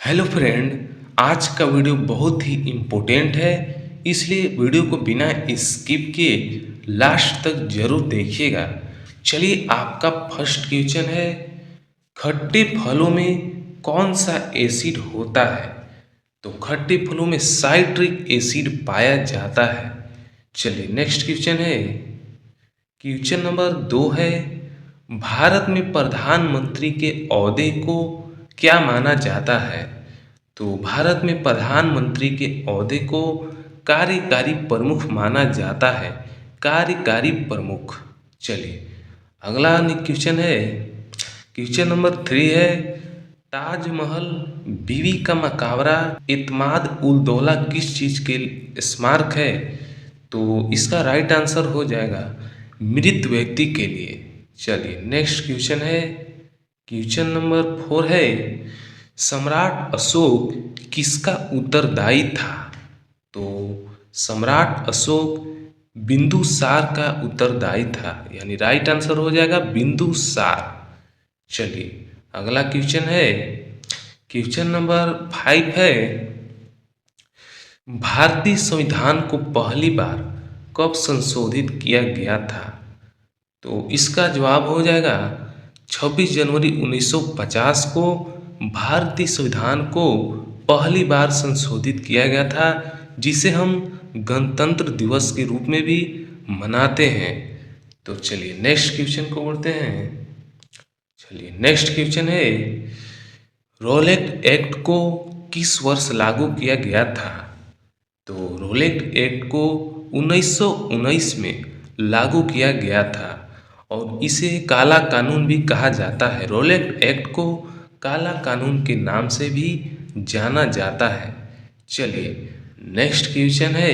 Hello friend. आज का video बहुत ही इम्पोर्टेंट है, इसलिए वीडियो को बिना स्किप किए लास्ट तक जरूर देखिएगा। चलिए, आपका फर्स्ट क्वेश्चन है, खट्टे फलों में कौन सा एसिड होता है? तो खट्टे फलों में साइट्रिक एसिड पाया जाता है। चलिए, नेक्स्ट क्वेश्चन है, क्वेश्चन नंबर 2 है, भारत में प्रधानमंत्री के ओहदे को क्या माना जाता है? तो भारत में प्रधानमंत्री के ओहदे को कार्यकारी प्रमुख माना जाता है। कार्यकारी प्रमुख। चलिए, अगला क्वेश्चन है, क्वेश्चन नंबर 3 है, ताजमहल, बीवी का मकबरा, इत्माद उल दौला किस चीज़ के स्मारक है? तो इसका राइट आंसर हो जाएगा मृत व्यक्ति के लिए। चलिए, नेक्स्ट क्वेश्चन है, क्वेश्चन नंबर 4 है, सम्राट अशोक किसका उत्तरदायी था? तो सम्राट अशोक बिंदुसार का उत्तरदायी था, यानी राइट आंसर हो जाएगा बिंदुसार। चलिए, अगला क्वेश्चन है, क्वेश्चन नंबर 5 है, भारतीय संविधान को पहली बार कब संशोधित किया गया था? तो इसका जवाब हो जाएगा 26 जनवरी 1950 को भारतीय संविधान को पहली बार संशोधित किया गया था, जिसे हम गणतंत्र दिवस के रूप में भी मनाते हैं। तो चलिए, नेक्स्ट क्वेश्चन को बढ़ते हैं। चलिए, नेक्स्ट क्वेश्चन है, रोलेट एक्ट को किस वर्ष लागू किया गया था? तो रोलेट एक्ट को 1919 में लागू किया गया था और इसे काला कानून भी कहा जाता है। रोलेट एक्ट को काला कानून के नाम से भी जाना जाता है। चलिए, नेक्स्ट क्वेश्चन है,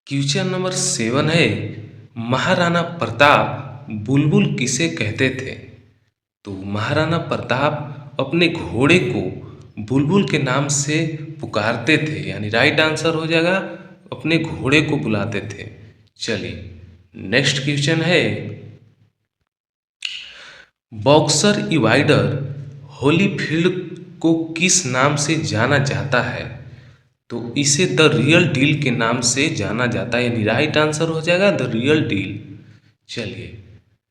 क्वेश्चन नंबर 7 है, महाराणा प्रताप बुलबुल किसे कहते थे? तो महाराणा प्रताप अपने घोड़े को बुलबुल के नाम से पुकारते थे, यानी राइट आंसर हो जाएगा अपने घोड़े को बुलाते थे। चलिए, नेक्स्ट क्वेश्चन है, बॉक्सर इवाइडर होलीफील्ड को किस नाम से जाना जाता है? तो इसे द रियल डील के नाम से जाना जाता है, यानी राइट आंसर हो जाएगा द रियल डील। चलिए,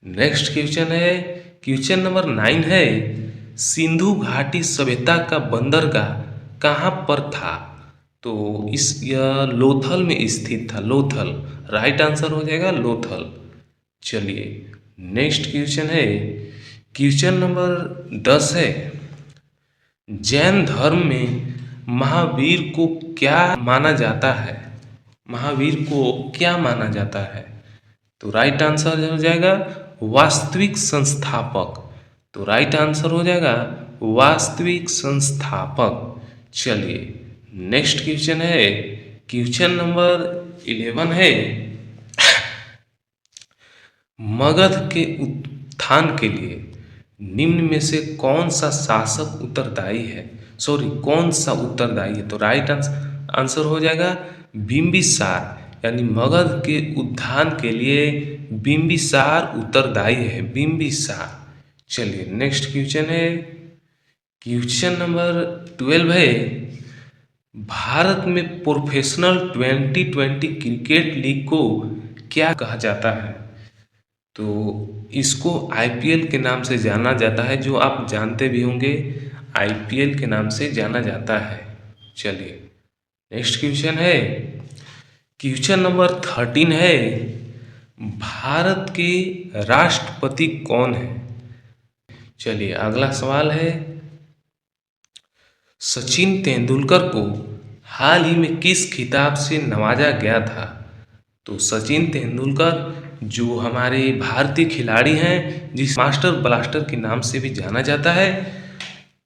नेक्स्ट क्वेश्चन है, क्वेश्चन नंबर 9 है, सिंधु घाटी सभ्यता का बंदरगाह कहाँ पर था? तो यह लोथल में स्थित था, लोथल। राइट आंसर हो जाएगा लोथल। चलिए, नेक्स्ट क्वेश्चन है, क्वेश्चन नंबर 10 है, जैन धर्म में महावीर को क्या माना जाता है? महावीर को क्या माना जाता है? तो राइट आंसर हो जाएगा वास्तविक संस्थापक। तो राइट आंसर हो जाएगा वास्तविक संस्थापक। चलिए, नेक्स्ट क्वेश्चन है, क्वेश्चन नंबर 11 है, मगध के उत्थान के लिए निम्न में से कौन सा शासक उत्तरदायी है? कौन सा उत्तरदायी है? तो राइट आंसर हो जाएगा बिंबिसार, यानी मगध के उत्थान के लिए बिंबिसार उत्तरदायी है, बिंबिसार। चलिए, नेक्स्ट क्वेश्चन है, क्वेश्चन नंबर 12 है, भारत में प्रोफेशनल 2020 क्रिकेट लीग को क्या कहा जाता है? तो इसको आईपीएल के नाम से जाना जाता है, जो आप जानते भी होंगे, आईपीएल के नाम से जाना जाता है। चलिए, नेक्स्ट क्वेश्चन है, क्वेश्चन नंबर 13 है, भारत के राष्ट्रपति कौन है? चलिए, अगला सवाल है, सचिन तेंदुलकर को हाल ही में किस खिताब से नवाजा गया था? तो सचिन तेंदुलकर जो हमारे भारतीय खिलाड़ी हैं, जिस मास्टर ब्लास्टर के नाम से भी जाना जाता है,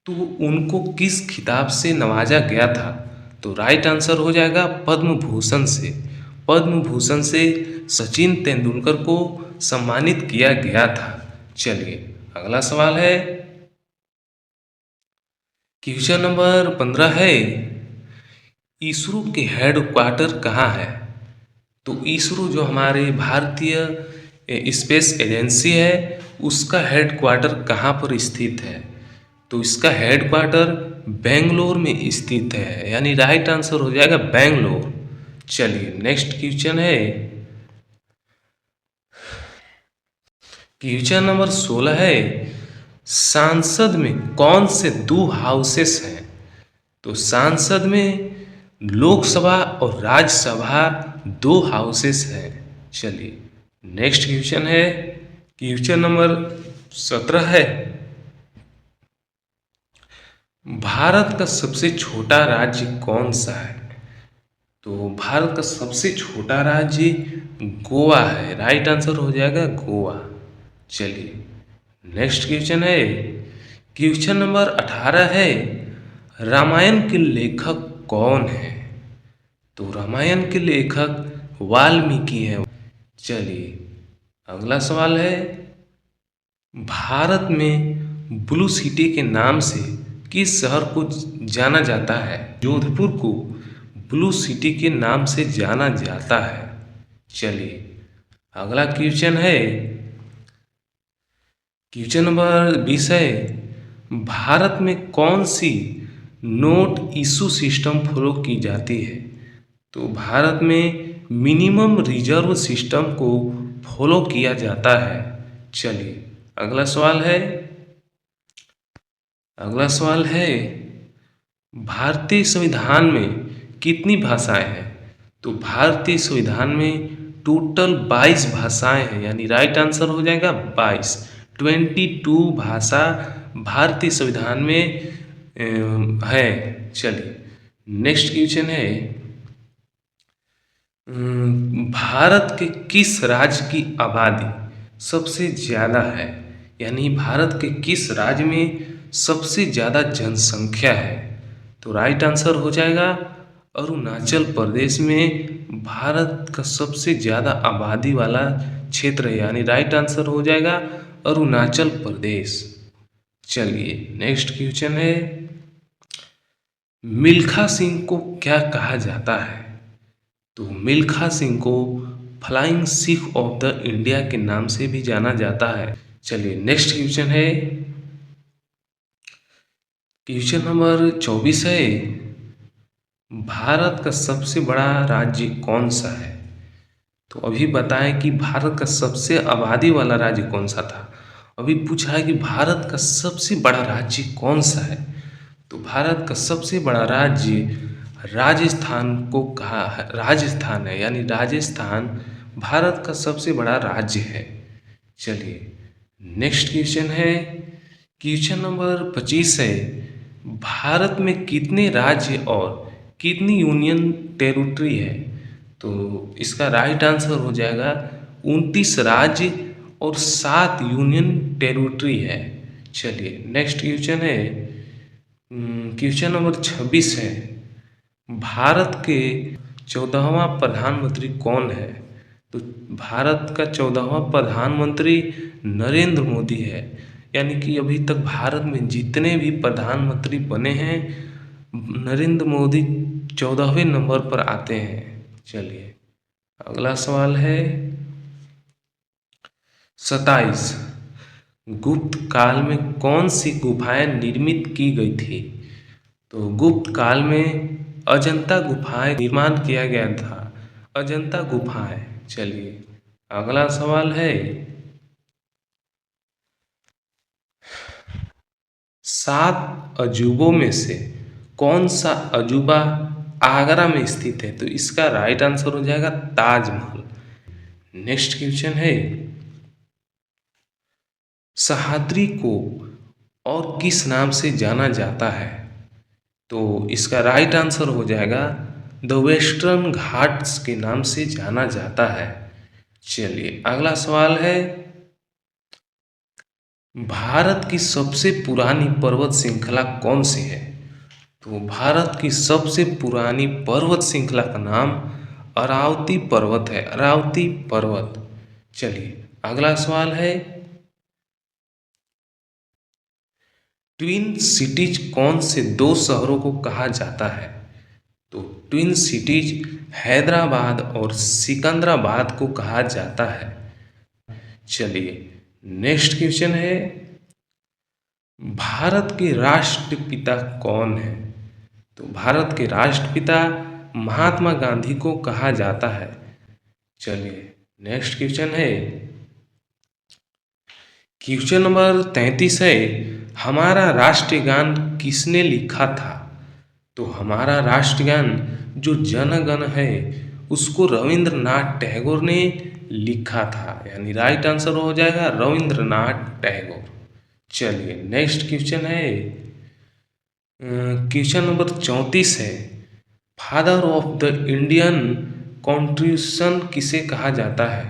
तो उनको किस खिताब से नवाजा गया था? तो राइट आंसर हो जाएगा पद्म भूषण से। पद्म भूषण से सचिन तेंदुलकर को सम्मानित किया गया था। चलिए, अगला सवाल है, क्वेश्चन नंबर 15 है, इसरो के हेडक्वार्टर कहाँ है? तो इसरो जो हमारे भारतीय स्पेस एजेंसी है, उसका हेडक्वार्टर कहाँ पर स्थित है? तो इसका हेडक्वार्टर बेंगलोर में स्थित है, यानी राइट आंसर हो जाएगा बेंगलोर। चलिए नेक्स्ट क्वेश्चन है, क्वेश्चन नंबर 16 है, सांसद में कौन से दो हाउसेस हैं? तो सांसद में लोकसभा और राज्यसभा दो हाउसेस हैं। चलिए नेक्स्ट क्वेश्चन है, क्वेश्चन नंबर 17 है, भारत का सबसे छोटा राज्य कौन सा है? तो भारत का सबसे छोटा राज्य गोवा है, राइट आंसर हो जाएगा गोवा। चलिए नेक्स्ट क्वेश्चन है, क्वेश्चन नंबर 18 है, रामायण के लेखक कौन है? तो रामायण के लेखक वाल्मीकि हैं। चलिए अगला सवाल है, भारत में ब्लू सिटी के नाम से किस शहर को जाना जाता है? जोधपुर को ब्लू सिटी के नाम से जाना जाता है। चलिए अगला क्वेश्चन है, क्वेश्चन नंबर 20 है, भारत में कौन सी नोट इशू सिस्टम फॉलो की जाती है? तो भारत में मिनिमम रिजर्व सिस्टम को फॉलो किया जाता है। चलिए अगला सवाल है, अगला सवाल है, भारतीय संविधान में कितनी भाषाएं हैं? तो भारतीय संविधान में टोटल 22 भाषाएं हैं, यानी राइट आंसर हो जाएगा 22। 22 भाषा भारतीय संविधान में है। चलिए नेक्स्ट क्वेश्चन है, भारत के किस राज्य की आबादी सबसे ज़्यादा है? यानी भारत के किस राज्य में सबसे ज़्यादा जनसंख्या है? तो राइट आंसर हो जाएगा अरुणाचल प्रदेश में भारत का सबसे ज़्यादा आबादी वाला क्षेत्र है, यानी राइट आंसर हो जाएगा अरुणाचल प्रदेश। चलिए नेक्स्ट क्वेश्चन है, मिल्खा सिंह को क्या कहा जाता है? तो मिल्खा सिंह को flying Sikh of the India के नाम से भी जाना जाता है। चलिए नेक्स्ट क्वेश्चन है, क्वेश्चन नंबर 24 है, भारत का सबसे बड़ा राज्य कौन सा है? तो अभी बताएं कि भारत का सबसे आबादी वाला राज्य कौन सा था। अभी पूछा है कि भारत का सबसे बड़ा राज्य कौन सा है। तो भारत का सबसे बड़ा राज्य राजस्थान को कहा है, राजस्थान है, यानी राजस्थान भारत का सबसे बड़ा राज्य है। चलिए नेक्स्ट क्वेश्चन है, क्वेश्चन नंबर 25 है, भारत में कितने राज्य और कितनी यूनियन टेरिटरी है? तो इसका राइट आंसर हो जाएगा 29 राज्य और 7 यूनियन टेरिटरी है। चलिए नेक्स्ट क्वेश्चन है, क्वेश्चन नंबर 26 है, भारत के 14वां प्रधानमंत्री कौन है? तो भारत का 14वां प्रधानमंत्री नरेंद्र मोदी है, यानी कि अभी तक भारत में जितने भी प्रधानमंत्री बने हैं नरेंद्र मोदी 14वें नंबर पर आते हैं। चलिए अगला सवाल है 27, गुप्त काल में कौन सी गुफाएं निर्मित की गई थी? तो गुप्त काल में अजंता गुफाएं निर्माण किया गया था, अजंता गुफाएं। चलिए अगला सवाल है, 7 अजूबों में से कौन सा अजूबा आगरा में स्थित है? तो इसका राइट आंसर हो जाएगा ताजमहल। नेक्स्ट क्वेश्चन है, सह्याद्री को और किस नाम से जाना जाता है? तो इसका राइट आंसर हो जाएगा द वेस्टर्न घाट्स के नाम से जाना जाता है। चलिए अगला सवाल है, भारत की सबसे पुरानी पर्वत श्रृंखला कौन सी है? तो भारत की सबसे पुरानी पर्वत श्रृंखला का नाम अरावती पर्वत है, अरावती पर्वत। चलिए अगला सवाल है, ट्विन सिटीज कौन से दो शहरों को कहा जाता है? तो ट्विन सिटीज हैदराबाद और सिकंदराबाद को कहा जाता है। चलिए नेक्स्ट क्वेश्चन है, भारत के राष्ट्रपिता कौन है? तो भारत के राष्ट्रपिता महात्मा गांधी को कहा जाता है। चलिए नेक्स्ट क्वेश्चन है, क्वेश्चन नंबर 33 है, हमारा राष्ट्रीय गान किसने लिखा था? तो हमारा राष्ट्रगान जो जन गण है उसको रविंद्रनाथ टैगोर ने लिखा था, यानी राइट आंसर हो जाएगा रविंद्रनाथ टैगोर। चलिए नेक्स्ट क्वेश्चन है, क्वेश्चन नंबर 34 है, father of the Indian constitution किसे कहा जाता है?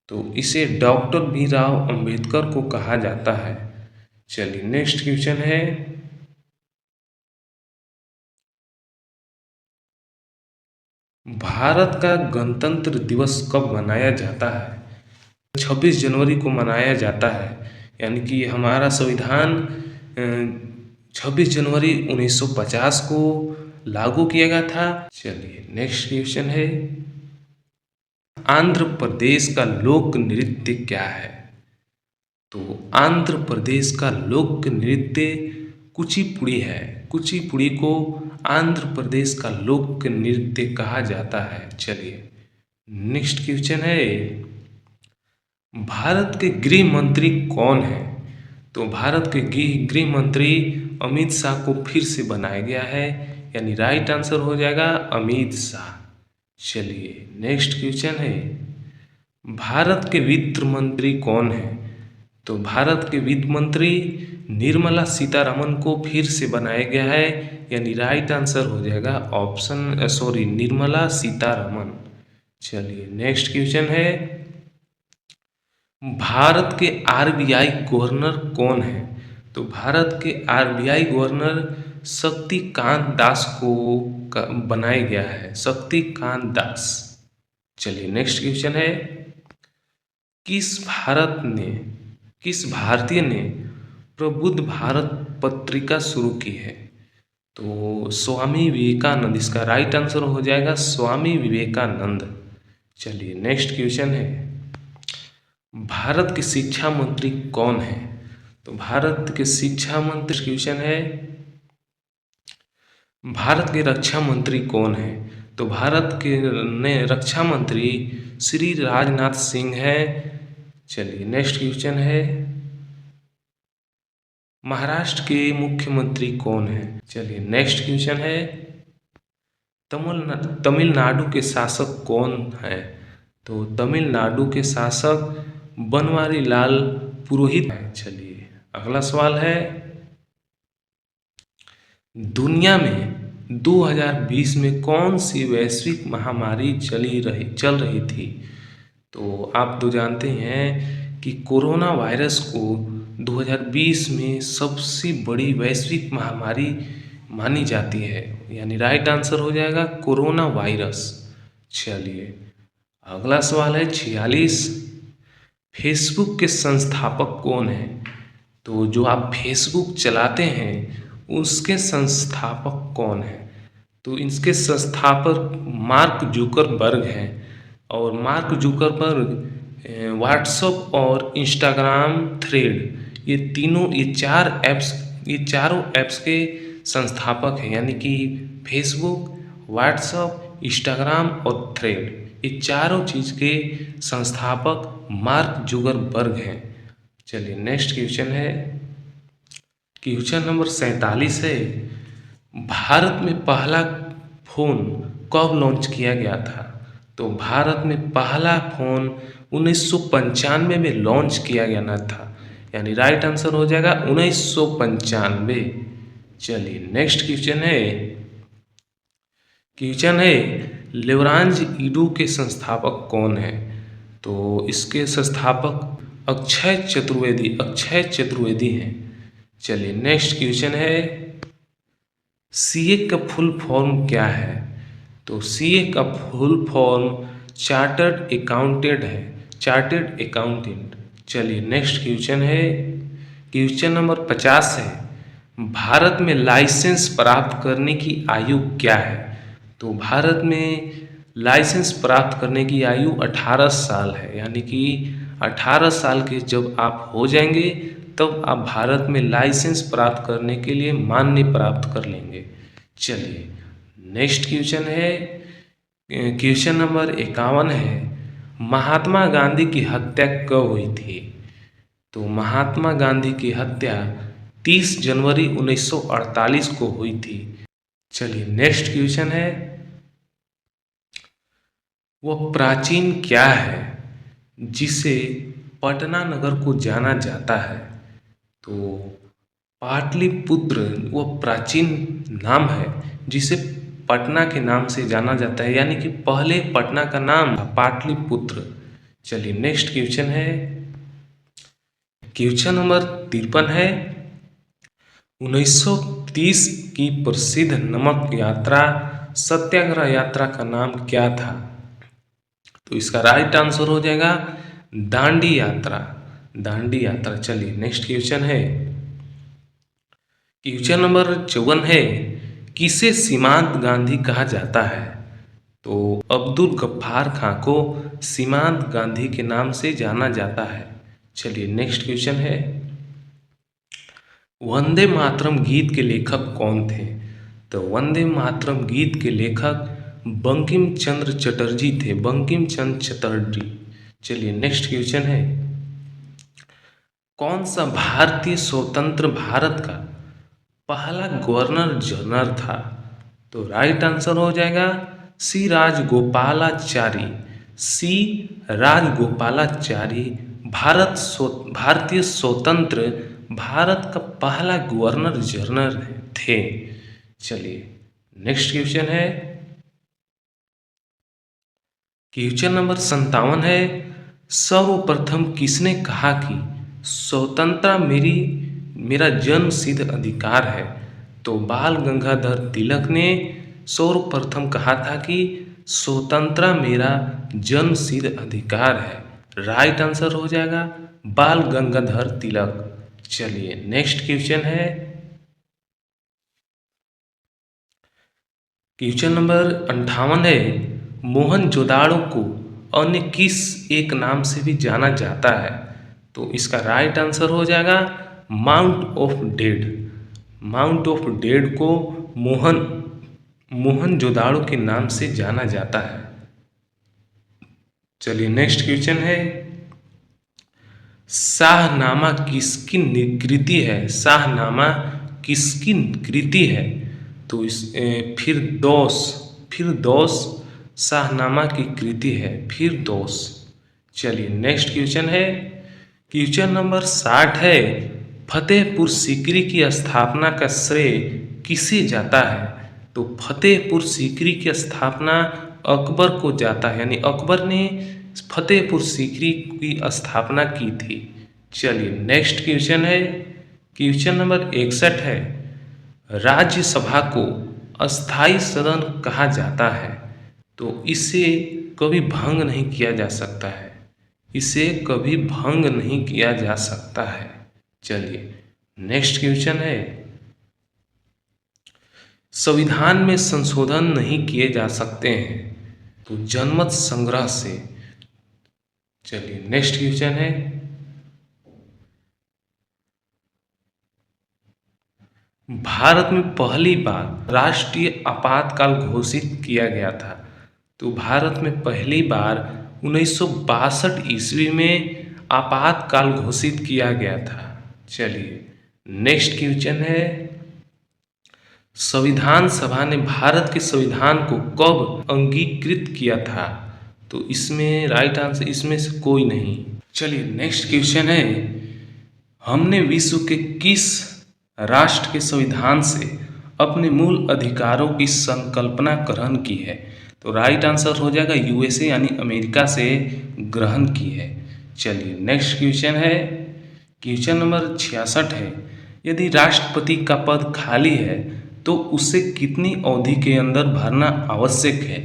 तो इसे डॉक्टर भीमराव अंबेडकर को कहा जाता है। चलिए नेक्स्ट क्वेश्चन है, भारत का गणतंत्र दिवस कब मनाया जाता है? 26 जनवरी को मनाया जाता है, यानी कि हमारा संविधान 26 जनवरी 1950 को लागू किया गया था। चलिए नेक्स्ट क्वेश्चन है, आंध्र प्रदेश का लोक नृत्य क्या है? तो आंध्र प्रदेश का लोक नृत्य कुचिपुड़ी है। कुचिपुड़ी को आंध्र प्रदेश का लोक नृत्य कहा जाता है। चलिए नेक्स्ट क्वेश्चन है, भारत के गृह मंत्री कौन है? तो भारत के गृह मंत्री अमित शाह को फिर से बनाया गया है, यानी राइट आंसर हो जाएगा अमित शाह। चलिए नेक्स्ट क्वेश्चन है, भारत के वित्त मंत्री कौन है? तो भारत के वित्त मंत्री निर्मला सीतारमन को फिर से बनाया गया है, यानी राइट आंसर हो जाएगा ऑप्शन निर्मला सीतारमन। चलिए नेक्स्ट क्वेश्चन है, भारत के आरबीआई गवर्नर कौन है? तो भारत के आरबीआई गवर्नर शक्तिकांत दास को बनाया गया है, शक्तिकांत दास। चलिए नेक्स्ट क्वेश्चन है, किस भारतीय ने प्रबुद्ध भारत पत्रिका शुरू की है? तो स्वामी विवेकानंद, इसका राइट आंसर हो जाएगा स्वामी विवेकानंद। चलिए नेक्स्ट क्वेश्चन है, भारत के शिक्षा मंत्री कौन है? तो भारत के शिक्षा मंत्री क्वेश्चन है, भारत के रक्षा मंत्री कौन है? तो भारत के रक्षा मंत्री श्री राजनाथ सिंह है। चलिए नेक्स्ट क्वेश्चन है, महाराष्ट्र के मुख्यमंत्री कौन है? चलिए नेक्स्ट क्वेश्चन है, तमिलनाडु के शासक कौन है? तो तमिलनाडु के शासक बनवारी लाल पुरोहित है। चलिए अगला सवाल है, दुनिया में 2020 में कौन सी वैश्विक महामारी चल रही थी? तो आप तो जानते हैं कि कोरोना वायरस को 2020 में सबसे बड़ी वैश्विक महामारी मानी जाती है, यानी राइट आंसर हो जाएगा कोरोना वायरस। चलिए अगला सवाल है 46, फेसबुक के संस्थापक कौन है? तो जो आप फेसबुक चलाते हैं उसके संस्थापक कौन है? तो इसके संस्थापक मार्क जुकरबर्ग हैं, और मार्क जुकरबर्ग व्हाट्सएप और इंस्टाग्राम थ्रेड ये चारों ऐप्स के संस्थापक हैं, यानी कि फेसबुक, व्हाट्सएप, इंस्टाग्राम और थ्रेड ये चारों चीज़ के संस्थापक मार्क जुकरबर्ग हैं। चलिए नेक्स्ट क्वेश्चन है, क्वेश्चन नंबर 47 है, भारत में पहला फ़ोन कब लॉन्च किया गया था? तो भारत में पहला फ़ोन 1995 में लॉन्च किया गया था, यानी राइट आंसर हो जाएगा 1995। चलिए नेक्स्ट क्वेश्चन है लेवरांज ईडू के संस्थापक कौन है? तो इसके संस्थापक अक्षय चतुर्वेदी हैं। चलिए नेक्स्ट क्वेश्चन है, सीए का फुल फॉर्म क्या है? तो सीए का फुल फॉर्म चार्टर्ड अकाउंटेंट। चलिए नेक्स्ट क्वेश्चन है, क्वेश्चन नंबर 50 है, भारत में लाइसेंस प्राप्त करने की आयु क्या है? तो भारत में लाइसेंस प्राप्त करने की आयु 18 साल है, यानी कि 18 साल के जब आप हो जाएंगे तब आप भारत में लाइसेंस प्राप्त करने के लिए मान्य प्राप्त कर लेंगे। चलिए नेक्स्ट क्वेश्चन है, क्वेश्चन नंबर 51 है, महात्मा गांधी की हत्या कब हुई थी? तो महात्मा गांधी की हत्या 30 जनवरी 1948 को हुई थी। चलिए नेक्स्ट क्वेश्चन है, वह प्राचीन क्या है जिसे पटना नगर को जाना जाता है? तो पाटलिपुत्र वह प्राचीन नाम है जिसे पटना के नाम से जाना जाता है, यानी कि पहले पटना का नाम था पाटलिपुत्र। चलिए नेक्स्ट क्वेश्चन है, क्वेश्चन नंबर 53 है, 1930 की प्रसिद्ध नमक यात्रा सत्याग्रह यात्रा का नाम क्या था? तो इसका राइट आंसर हो जाएगा दांडी यात्रा, दांडी यात्रा। चलिए नेक्स्ट क्वेश्चन है, क्वेश्चन नंबर 54 है, किसे सीमांत गांधी कहा जाता है? तो अब्दुल गफ्फार खां को सीमांत गांधी के नाम से जाना जाता है। चलिए नेक्स्ट क्वेश्चन है, वंदे मातरम गीत के लेखक कौन थे? तो वंदे मातरम गीत के लेखक बंकिम चंद्र चटर्जी थे, बंकिम चंद्र चटर्जी। चलिए नेक्स्ट क्वेश्चन है, कौन सा भारतीय स्वतंत्र भारत का पहला गवर्नर जनरल था? तो राइट आंसर हो जाएगा सी राजगोपालाचारी, सी राजगोपालाचारी भारतीय स्वतंत्र भारत का पहला गवर्नर जनरल थे। चलिए नेक्स्ट क्वेश्चन है, क्वेश्चन नंबर 57 है, सर्वप्रथम किसने कहा कि स्वतंत्रता मेरा जन्म सिद्ध अधिकार है? तो बाल गंगाधर तिलक ने सर्वप्रथम कहा था कि स्वतंत्रता मेरा जन्म सिद्ध अधिकार है। राइट आंसर हो जाएगा बाल गंगाधर तिलक। चलिए नेक्स्ट क्वेश्चन है, क्वेश्चन नंबर 58 है, मोहनजोदाड़ो को अन्य किस एक नाम से भी जाना जाता है? तो इसका राइट आंसर हो जाएगा mount of dead, mount of dead को मोहनजोदाड़ो के नाम से जाना जाता है। चलिए नेक्स्ट क्वेश्चन है, शाहनामा किसकी कृति है? शाहनामा किसकी कृति है? तो फिरदौस शाहनामा की कृति है, फिरदौस। चलिए नेक्स्ट क्वेश्चन है, क्वेश्चन नंबर 60 है, फतेहपुर सीकरी की स्थापना का श्रेय किसे जाता है? तो फतेहपुर सीकरी की स्थापना अकबर को जाता है, यानी अकबर ने फतेहपुर सीकरी की स्थापना की थी। चलिए नेक्स्ट क्वेश्चन है, क्वेश्चन नंबर 61 है, राज्यसभा को अस्थाई सदन कहा जाता है? तो इसे कभी भंग नहीं किया जा सकता है, इसे कभी भंग नहीं किया जा सकता है। चलिए नेक्स्ट क्वेश्चन है, संविधान में संशोधन नहीं किए जा सकते हैं, तो जनमत संग्रह से। चलिए नेक्स्ट क्वेश्चन है, भारत में पहली बार राष्ट्रीय आपातकाल घोषित किया गया था? तो भारत में पहली बार 1962 ईस्वी में आपातकाल घोषित किया गया था। चलिए नेक्स्ट क्वेश्चन है, संविधान सभा ने भारत के संविधान को कब अंगीकृत किया था? तो इसमें राइट आंसर इसमें से कोई नहीं। चलिए नेक्स्ट क्वेश्चन है, हमने विश्व के किस राष्ट्र के संविधान से अपने मूल अधिकारों की संकल्पना ग्रहण की है? तो राइट आंसर हो जाएगा यूएसए यानी अमेरिका से ग्रहण की है। चलिए नेक्स्ट क्वेश्चन है, क्वेश्चन नंबर 66 है, यदि राष्ट्रपति का पद खाली है तो उसे कितनी अवधि के अंदर भरना आवश्यक है?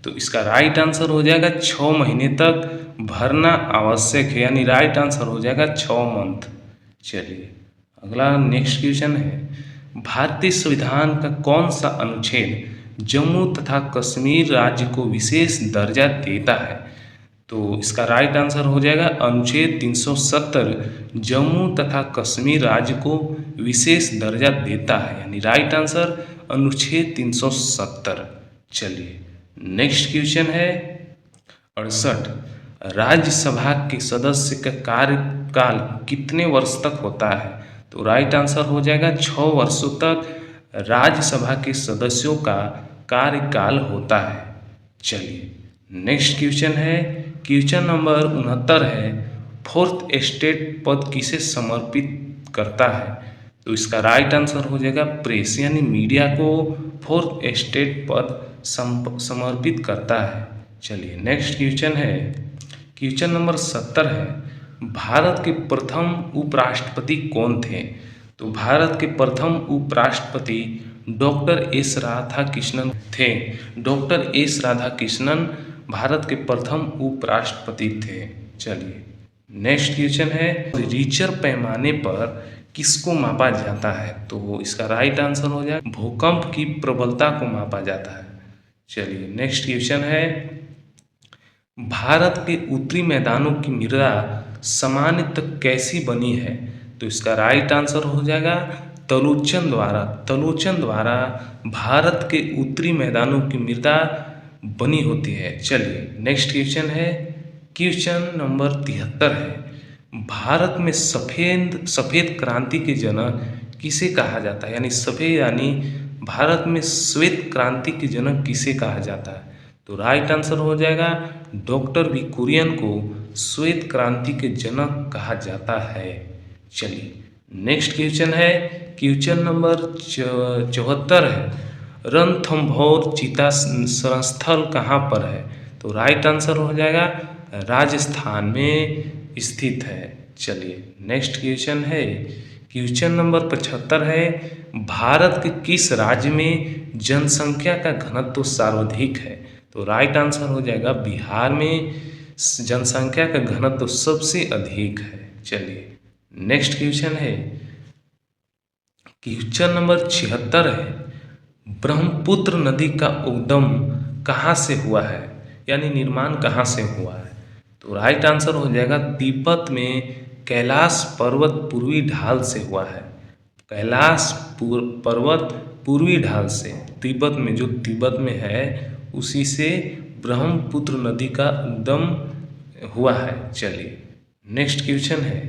तो इसका राइट आंसर हो जाएगा 6 महीने तक भरना आवश्यक है, यानी राइट आंसर हो जाएगा 6 मंथ। चलिए अगला नेक्स्ट क्वेश्चन है, भारतीय संविधान का कौन सा अनुच्छेद जम्मू तथा कश्मीर राज्य को विशेष दर्जा देता है? तो इसका राइट आंसर हो जाएगा अनुच्छेद 370 जम्मू तथा कश्मीर राज्य को विशेष दर्जा देता है, यानी राइट आंसर अनुच्छेद 370। चलिए नेक्स्ट क्वेश्चन है 68। राज्यसभा के सदस्य का कार्यकाल कितने वर्ष तक होता है? तो राइट आंसर हो जाएगा 6 वर्षों तक राज्यसभा के सदस्यों का कार्यकाल होता है। चलिए नेक्स्ट क्वेश्चन है क्वेश्चन नंबर 69 है फोर्थ एस्टेट पद किसे समर्पित करता है? तो इसका राइट आंसर हो जाएगा प्रेस, यानी मीडिया को फोर्थ एस्टेट पद समर्पित करता है। चलिए नेक्स्ट क्वेश्चन है क्वेश्चन नंबर 70 है भारत के प्रथम उपराष्ट्रपति कौन थे? तो भारत के प्रथम उपराष्ट्रपति डॉक्टर एस राधाकृष्णन थे। डॉक्टर एस राधाकृष्णन भारत के प्रथम उपराष्ट्रपति थे। चलिए नेक्स्ट क्वेश्चन है रिक्टर पैमाने पर किसको मापा जाता है? तो इसका राइट आंसर हो जाए भूकंप की प्रबलता को मापा जाता है। चलिए नेक्स्ट क्वेश्चन है भारत के उत्तरी मैदानों की मृदा सामान्यतः कैसी बनी है? तो इसका राइट आंसर हो जाएगा तलोचन द्वारा। तलोचन द्वारा भारत के उत्तरी मैदानों की मृदा बनी होती है। चलिए नेक्स्ट क्वेश्चन है क्वेश्चन नंबर 73 है भारत में सफ़ेद क्रांति के जनक किसे कहा जाता है? यानी सफ़ेद यानी भारत में श्वेत क्रांति के जनक किसे कहा जाता है? तो राइट आंसर हो जाएगा डॉक्टर वी कुरियन को श्वेत क्रांति के जनक कहा जाता है। चलिए नेक्स्ट क्वेश्चन है क्वेश्चन नंबर 74 है रणथंभौर चीता संस्थल कहाँ पर है? तो राइट आंसर हो जाएगा राजस्थान में स्थित है। चलिए नेक्स्ट क्वेश्चन है क्वेश्चन नंबर 75 है भारत के किस राज्य में जनसंख्या का घनत्व सर्वाधिक है? तो राइट आंसर हो जाएगा बिहार में जनसंख्या का घनत्व सबसे अधिक है। चलिए नेक्स्ट क्वेश्चन है क्वेश्चन नंबर 76 है ब्रह्मपुत्र नदी का उद्गम कहाँ से हुआ है, यानी निर्माण कहाँ से हुआ है? तो राइट आंसर हो जाएगा तिब्बत में कैलाश पर्वत पूर्वी ढाल से हुआ है। कैलाश पर्वत पूर्वी ढाल से तिब्बत में, जो तिब्बत में है उसी से ब्रह्मपुत्र नदी का उद्गम हुआ है। चलिए नेक्स्ट क्वेश्चन है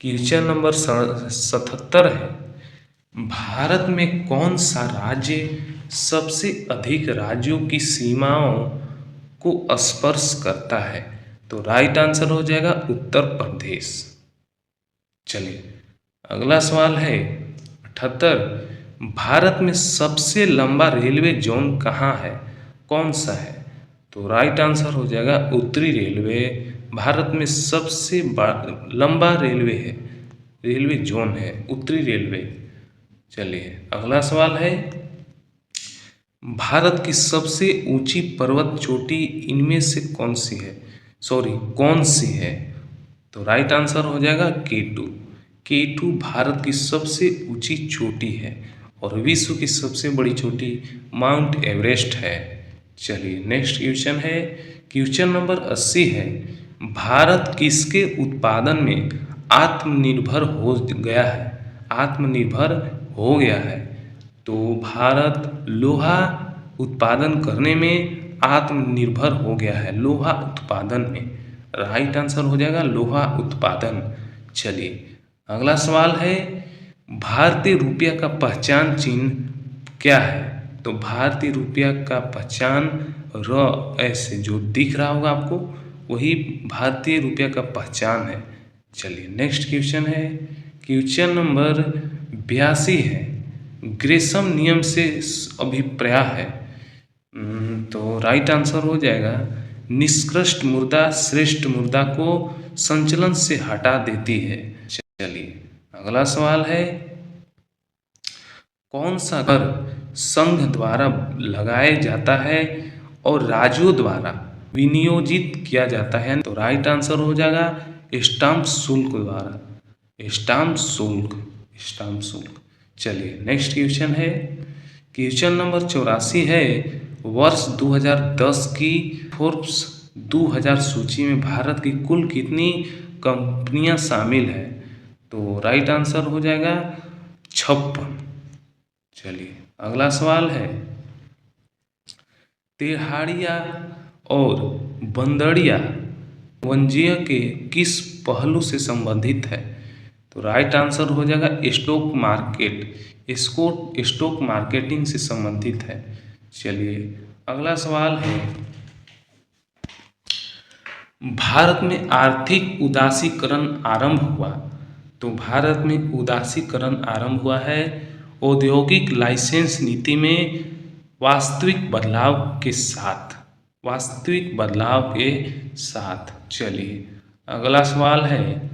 क्वेश्चन नंबर 77 है भारत में कौन सा राज्य सबसे अधिक राज्यों की सीमाओं को स्पर्श करता है? तो राइट आंसर हो जाएगा उत्तर प्रदेश। चलिए अगला सवाल है 78 भारत में सबसे लंबा रेलवे जोन कहाँ है, कौन सा है? तो राइट आंसर हो जाएगा उत्तरी रेलवे भारत में सबसे लंबा रेलवे जोन है उत्तरी रेलवे। चलिए अगला सवाल है भारत की सबसे ऊंची पर्वत चोटी इनमें से कौन सी है? तो राइट आंसर हो जाएगा K2। K2 भारत की सबसे ऊंची चोटी है और विश्व की सबसे बड़ी चोटी माउंट एवरेस्ट है। चलिए नेक्स्ट क्वेश्चन है क्वेश्चन नंबर 80 है भारत किसके उत्पादन में आत्मनिर्भर हो गया है? तो भारत लोहा उत्पादन करने में आत्मनिर्भर हो गया है, लोहा उत्पादन में। राइट आंसर हो जाएगा लोहा उत्पादन। चलिए अगला सवाल है भारतीय रुपया का पहचान चिन्ह क्या है? तो भारतीय रुपया का पहचान ऐसे जो दिख रहा होगा आपको वही भारतीय रुपया का पहचान है। चलिए नेक्स्ट क्वेश्चन है क्वेश्चन नंबर 82 है ग्रेसम नियम से अभिप्राय है। तो राइट आंसर हो जाएगा निष्कृष्ट मुद्रा श्रेष्ठ मुद्रा को संचलन से हटा देती है। चलिए अगला सवाल है कौन सा कर संघ द्वारा लगाया जाता है और राज्यों द्वारा विनियोजित किया जाता है? तो राइट आंसर हो जाएगा स्टाम्प शुल्क द्वारा, स्टाम्प शुल्क। चलिए नेक्स्ट क्वेश्चन है क्वेश्चन नंबर 84 है वर्ष 2010 की फोर्ब्स 2000 सूची में भारत की कुल कितनी कंपनियां शामिल है? तो राइट आंसर हो जाएगा 56। चलिए अगला सवाल है, तिहाड़िया और बंदड़िया वन्यजीव के किस पहलू से संबंधित है? तो राइट आंसर हो जाएगा स्टॉक मार्केट, इसको स्टॉक मार्केटिंग से संबंधित है। चलिए अगला सवाल है, भारत में आर्थिक उदासीकरण आरंभ हुआ। तो भारत में उदासीकरण आरंभ हुआ है औद्योगिक लाइसेंस नीति में वास्तविक बदलाव के साथ, वास्तविक बदलाव के साथ। चलिए अगला सवाल है,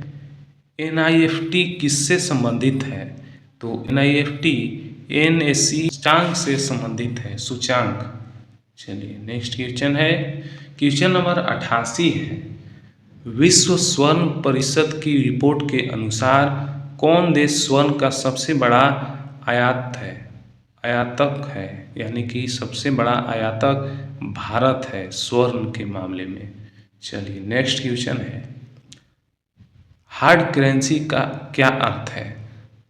NIFT किससे संबंधित है? तो NIFT NSE सूचांक से संबंधित है, सूचांक। चलिए नेक्स्ट क्वेश्चन है, क्वेश्चन नंबर 88 है, विश्व स्वर्ण परिषद की रिपोर्ट के अनुसार कौन देश स्वर्ण का सबसे बड़ा आयातक है, यानी कि सबसे बड़ा आयातक भारत है स्वर्ण के मामले में। चलिए नेक्स्ट क्वेश्चन है, हार्ड करेंसी का क्या अर्थ है?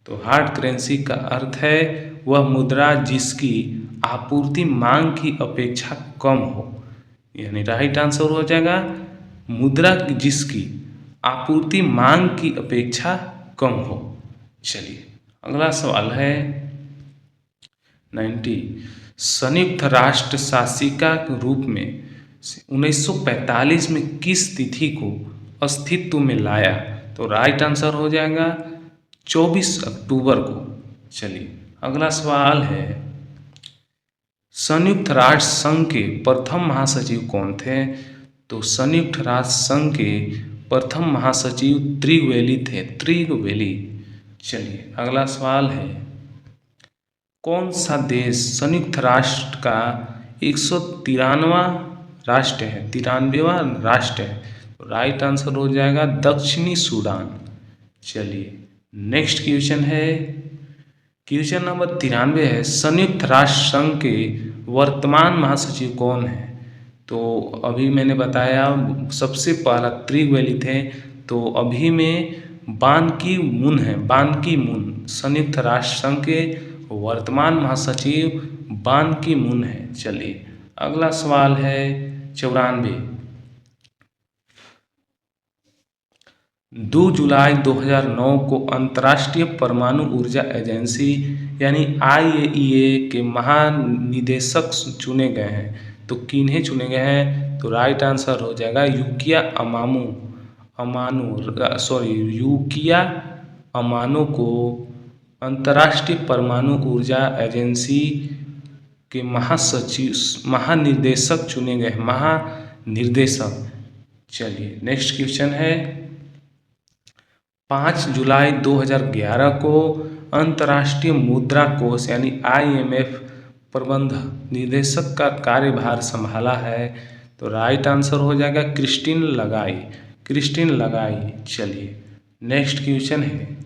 तो हार्ड करेंसी का अर्थ है वह मुद्रा जिसकी आपूर्ति मांग की अपेक्षा कम हो, यानी राइट आंसर हो जाएगा मुद्रा जिसकी आपूर्ति मांग की अपेक्षा कम हो। चलिए अगला सवाल है 90, संयुक्त राष्ट्र शासिका के रूप में 1945 में किस तिथि को अस्तित्व में लाया? तो राइट आंसर हो जाएगा 24 अक्टूबर को। चलिए अगला सवाल है, संयुक्त राष्ट्र संघ के प्रथम महासचिव कौन थे? तो संयुक्त राष्ट्र संघ के प्रथम महासचिव त्रिवेली थे, त्रिवेली। चलिए अगला सवाल है, कौन सा देश संयुक्त राष्ट्र का 193वां राष्ट्र है, 93वां राष्ट्र है? राइट आंसर हो जाएगा दक्षिणी सूडान। चलिए नेक्स्ट क्वेश्चन है, क्वेश्चन नंबर 93 है, संयुक्त राष्ट्र संघ के वर्तमान महासचिव कौन है? तो अभी मैंने बताया सबसे पहला त्रिवेली थे, तो अभी में बान की मून है, बान की मून संयुक्त राष्ट्र संघ के वर्तमान महासचिव बान की मून है। चलिए अगला सवाल है 94, 2 जुलाई 2009 को अंतर्राष्ट्रीय परमाणु ऊर्जा एजेंसी यानी IAEA के महानिदेशक चुने गए हैं। तो किन्हें चुने गए हैं? तो राइट आंसर हो जाएगा यूकिया अमानो को अंतर्राष्ट्रीय परमाणु ऊर्जा एजेंसी के महानिदेशक चुने गए, महानिर्देशक। चलिए नेक्स्ट क्वेश्चन है, 5 जुलाई 2011 को अंतर्राष्ट्रीय मुद्रा कोष यानी IMF प्रबंध निदेशक का कार्यभार संभाला है? तो राइट आंसर हो जाएगा क्रिस्टीन लगाई। चलिए नेक्स्ट क्वेश्चन है,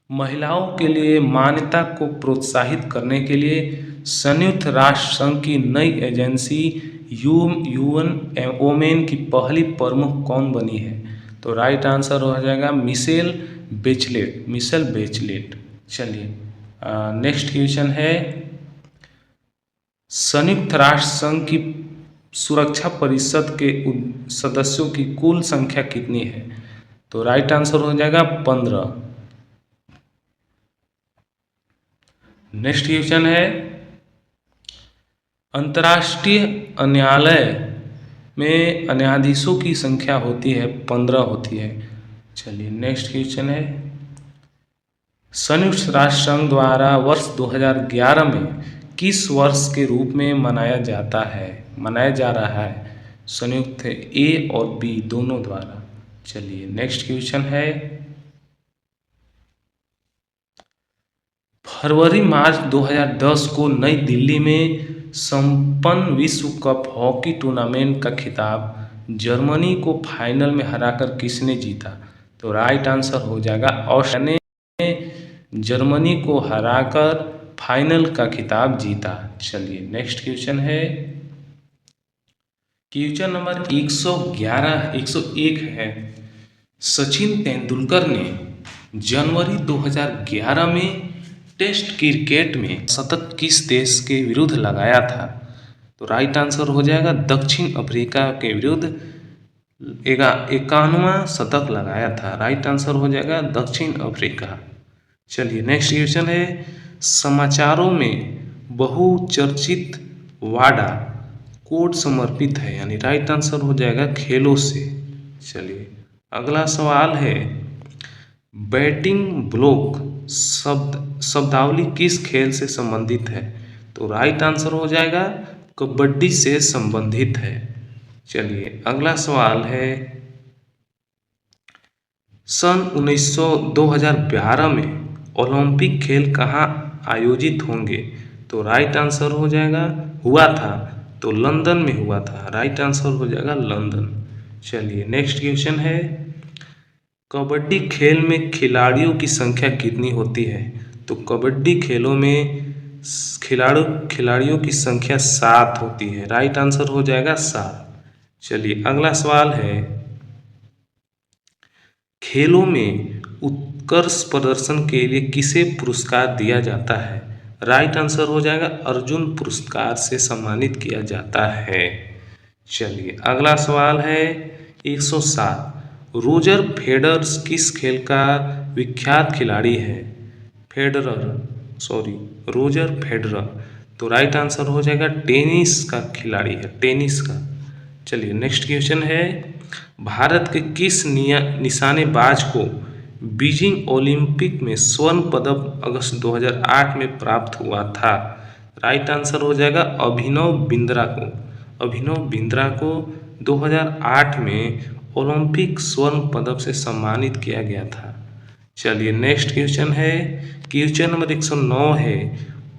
महिलाओं के लिए मान्यता को प्रोत्साहित करने के लिए संयुक्त राष्ट्र संघ की नई एजेंसी UN वोमेन की पहली प्रमुख कौन बनी है? तो राइट आंसर हो जाएगा मिशेल बेचलेट। चलिए नेक्स्ट क्वेश्चन है, संयुक्त राष्ट्र संघ की सुरक्षा परिषद के सदस्यों की कुल संख्या कितनी है? तो राइट आंसर हो जाएगा 15। नेक्स्ट क्वेश्चन है, अंतर्राष्ट्रीय न्यायालय में न्यायाधीशों की संख्या होती है 15 होती है। चलिए नेक्स्ट क्वेश्चन है, संयुक्त राष्ट्र संघ द्वारा वर्ष 2011 में किस वर्ष के रूप में मनाया जा रहा है? संयुक्त A और B दोनों द्वारा। चलिए नेक्स्ट क्वेश्चन है, फरवरी मार्च 2010 को नई दिल्ली में संपन्न विश्व कप हॉकी टूर्नामेंट का खिताब जर्मनी को फाइनल में हराकर किसने जीता? तो राइट आंसर हो जाएगा ऑस्ट्रेलिया ने जर्मनी को हराकर फाइनल का खिताब जीता। चलिए नेक्स्ट क्वेश्चन है, क्वेश्चन नंबर 111 101 है। सचिन तेंदुलकर ने जनवरी 2011 में टेस्ट क्रिकेट में शतक किस देश के विरुद्ध लगाया था? तो राइट आंसर हो जाएगा दक्षिण अफ्रीका के विरुद्ध 51वां शतक लगाया था। राइट आंसर हो जाएगा दक्षिण अफ्रीका। चलिए नेक्स्ट क्वेश्चन है। समाचारों में बहुचर्चित वाडा कोड समर्पित है, यानी राइट आंसर हो जाएगा खेलों से। चलिए अगला सवाल है। बैटिंग ब्लॉक शब्दावली किस खेल से संबंधित है? तो राइट आंसर हो जाएगा कबड्डी से संबंधित है। चलिए अगला सवाल है। सन 2012 में ओलंपिक खेल कहाँ आयोजित होंगे? तो राइट आंसर हो जाएगा हुआ था तो लंदन में हुआ था। राइट आंसर हो जाएगा लंदन। चलिए नेक्स्ट क्वेश्चन है। कबड्डी खेल में खिलाड़ियों की संख्या कितनी होती है? तो कबड्डी खेलों में खिलाड़ियों की संख्या 7 होती है। राइट आंसर हो जाएगा 7। चलिए अगला सवाल है। खेलों में उत्कृष्ट प्रदर्शन के लिए किसे पुरस्कार दिया जाता है? राइट आंसर हो जाएगा अर्जुन पुरस्कार से सम्मानित किया जाता है। चलिए अगला सवाल है 107। रोजर फेडरर किस खेल का विख्यात खिलाड़ी है? Roger Federer. तो राइट आंसर हो जाएगा टेनिस का खिलाड़ी है, टेनिस का। चलिए नेक्स्ट क्वेश्चन है। भारत के किस निशानेबाज को बीजिंग ओलंपिक में स्वर्ण पदक अगस्त 2008 में प्राप्त हुआ था? राइट आंसर हो जाएगा अभिनव बिंद्रा को। अभिनव बिंद्रा को 2008 में ओलंपिक स्वर्ण पदक से सम्मानित किया गया था। चलिए नेक्स्ट क्वेश्चन है। क्वेश्चन नंबर 109 है।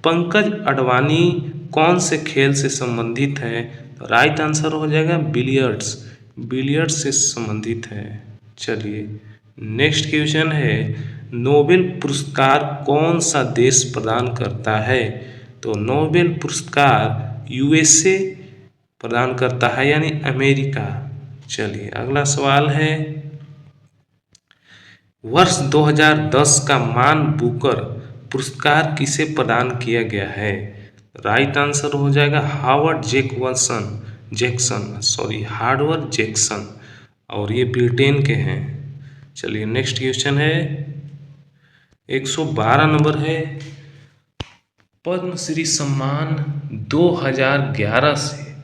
पंकज अडवाणी कौन से खेल से संबंधित है? तो राइट आंसर हो जाएगा बिलियर्ड्स। बिलियर्ड्स से संबंधित है। चलिए नेक्स्ट क्वेश्चन है। नोबेल पुरस्कार कौन सा देश प्रदान करता है? तो नोबेल पुरस्कार यूएसए प्रदान करता है, यानी अमेरिका। चलिए अगला सवाल है। वर्ष 2010 का मान बुकर पुरस्कार किसे प्रदान किया गया है? राइट आंसर हो जाएगा हार्वर्ड जैक्सन, और ये ब्रिटेन के हैं। चलिए नेक्स्ट क्वेश्चन है। 112 नंबर है। पद्मश्री सम्मान 2011 से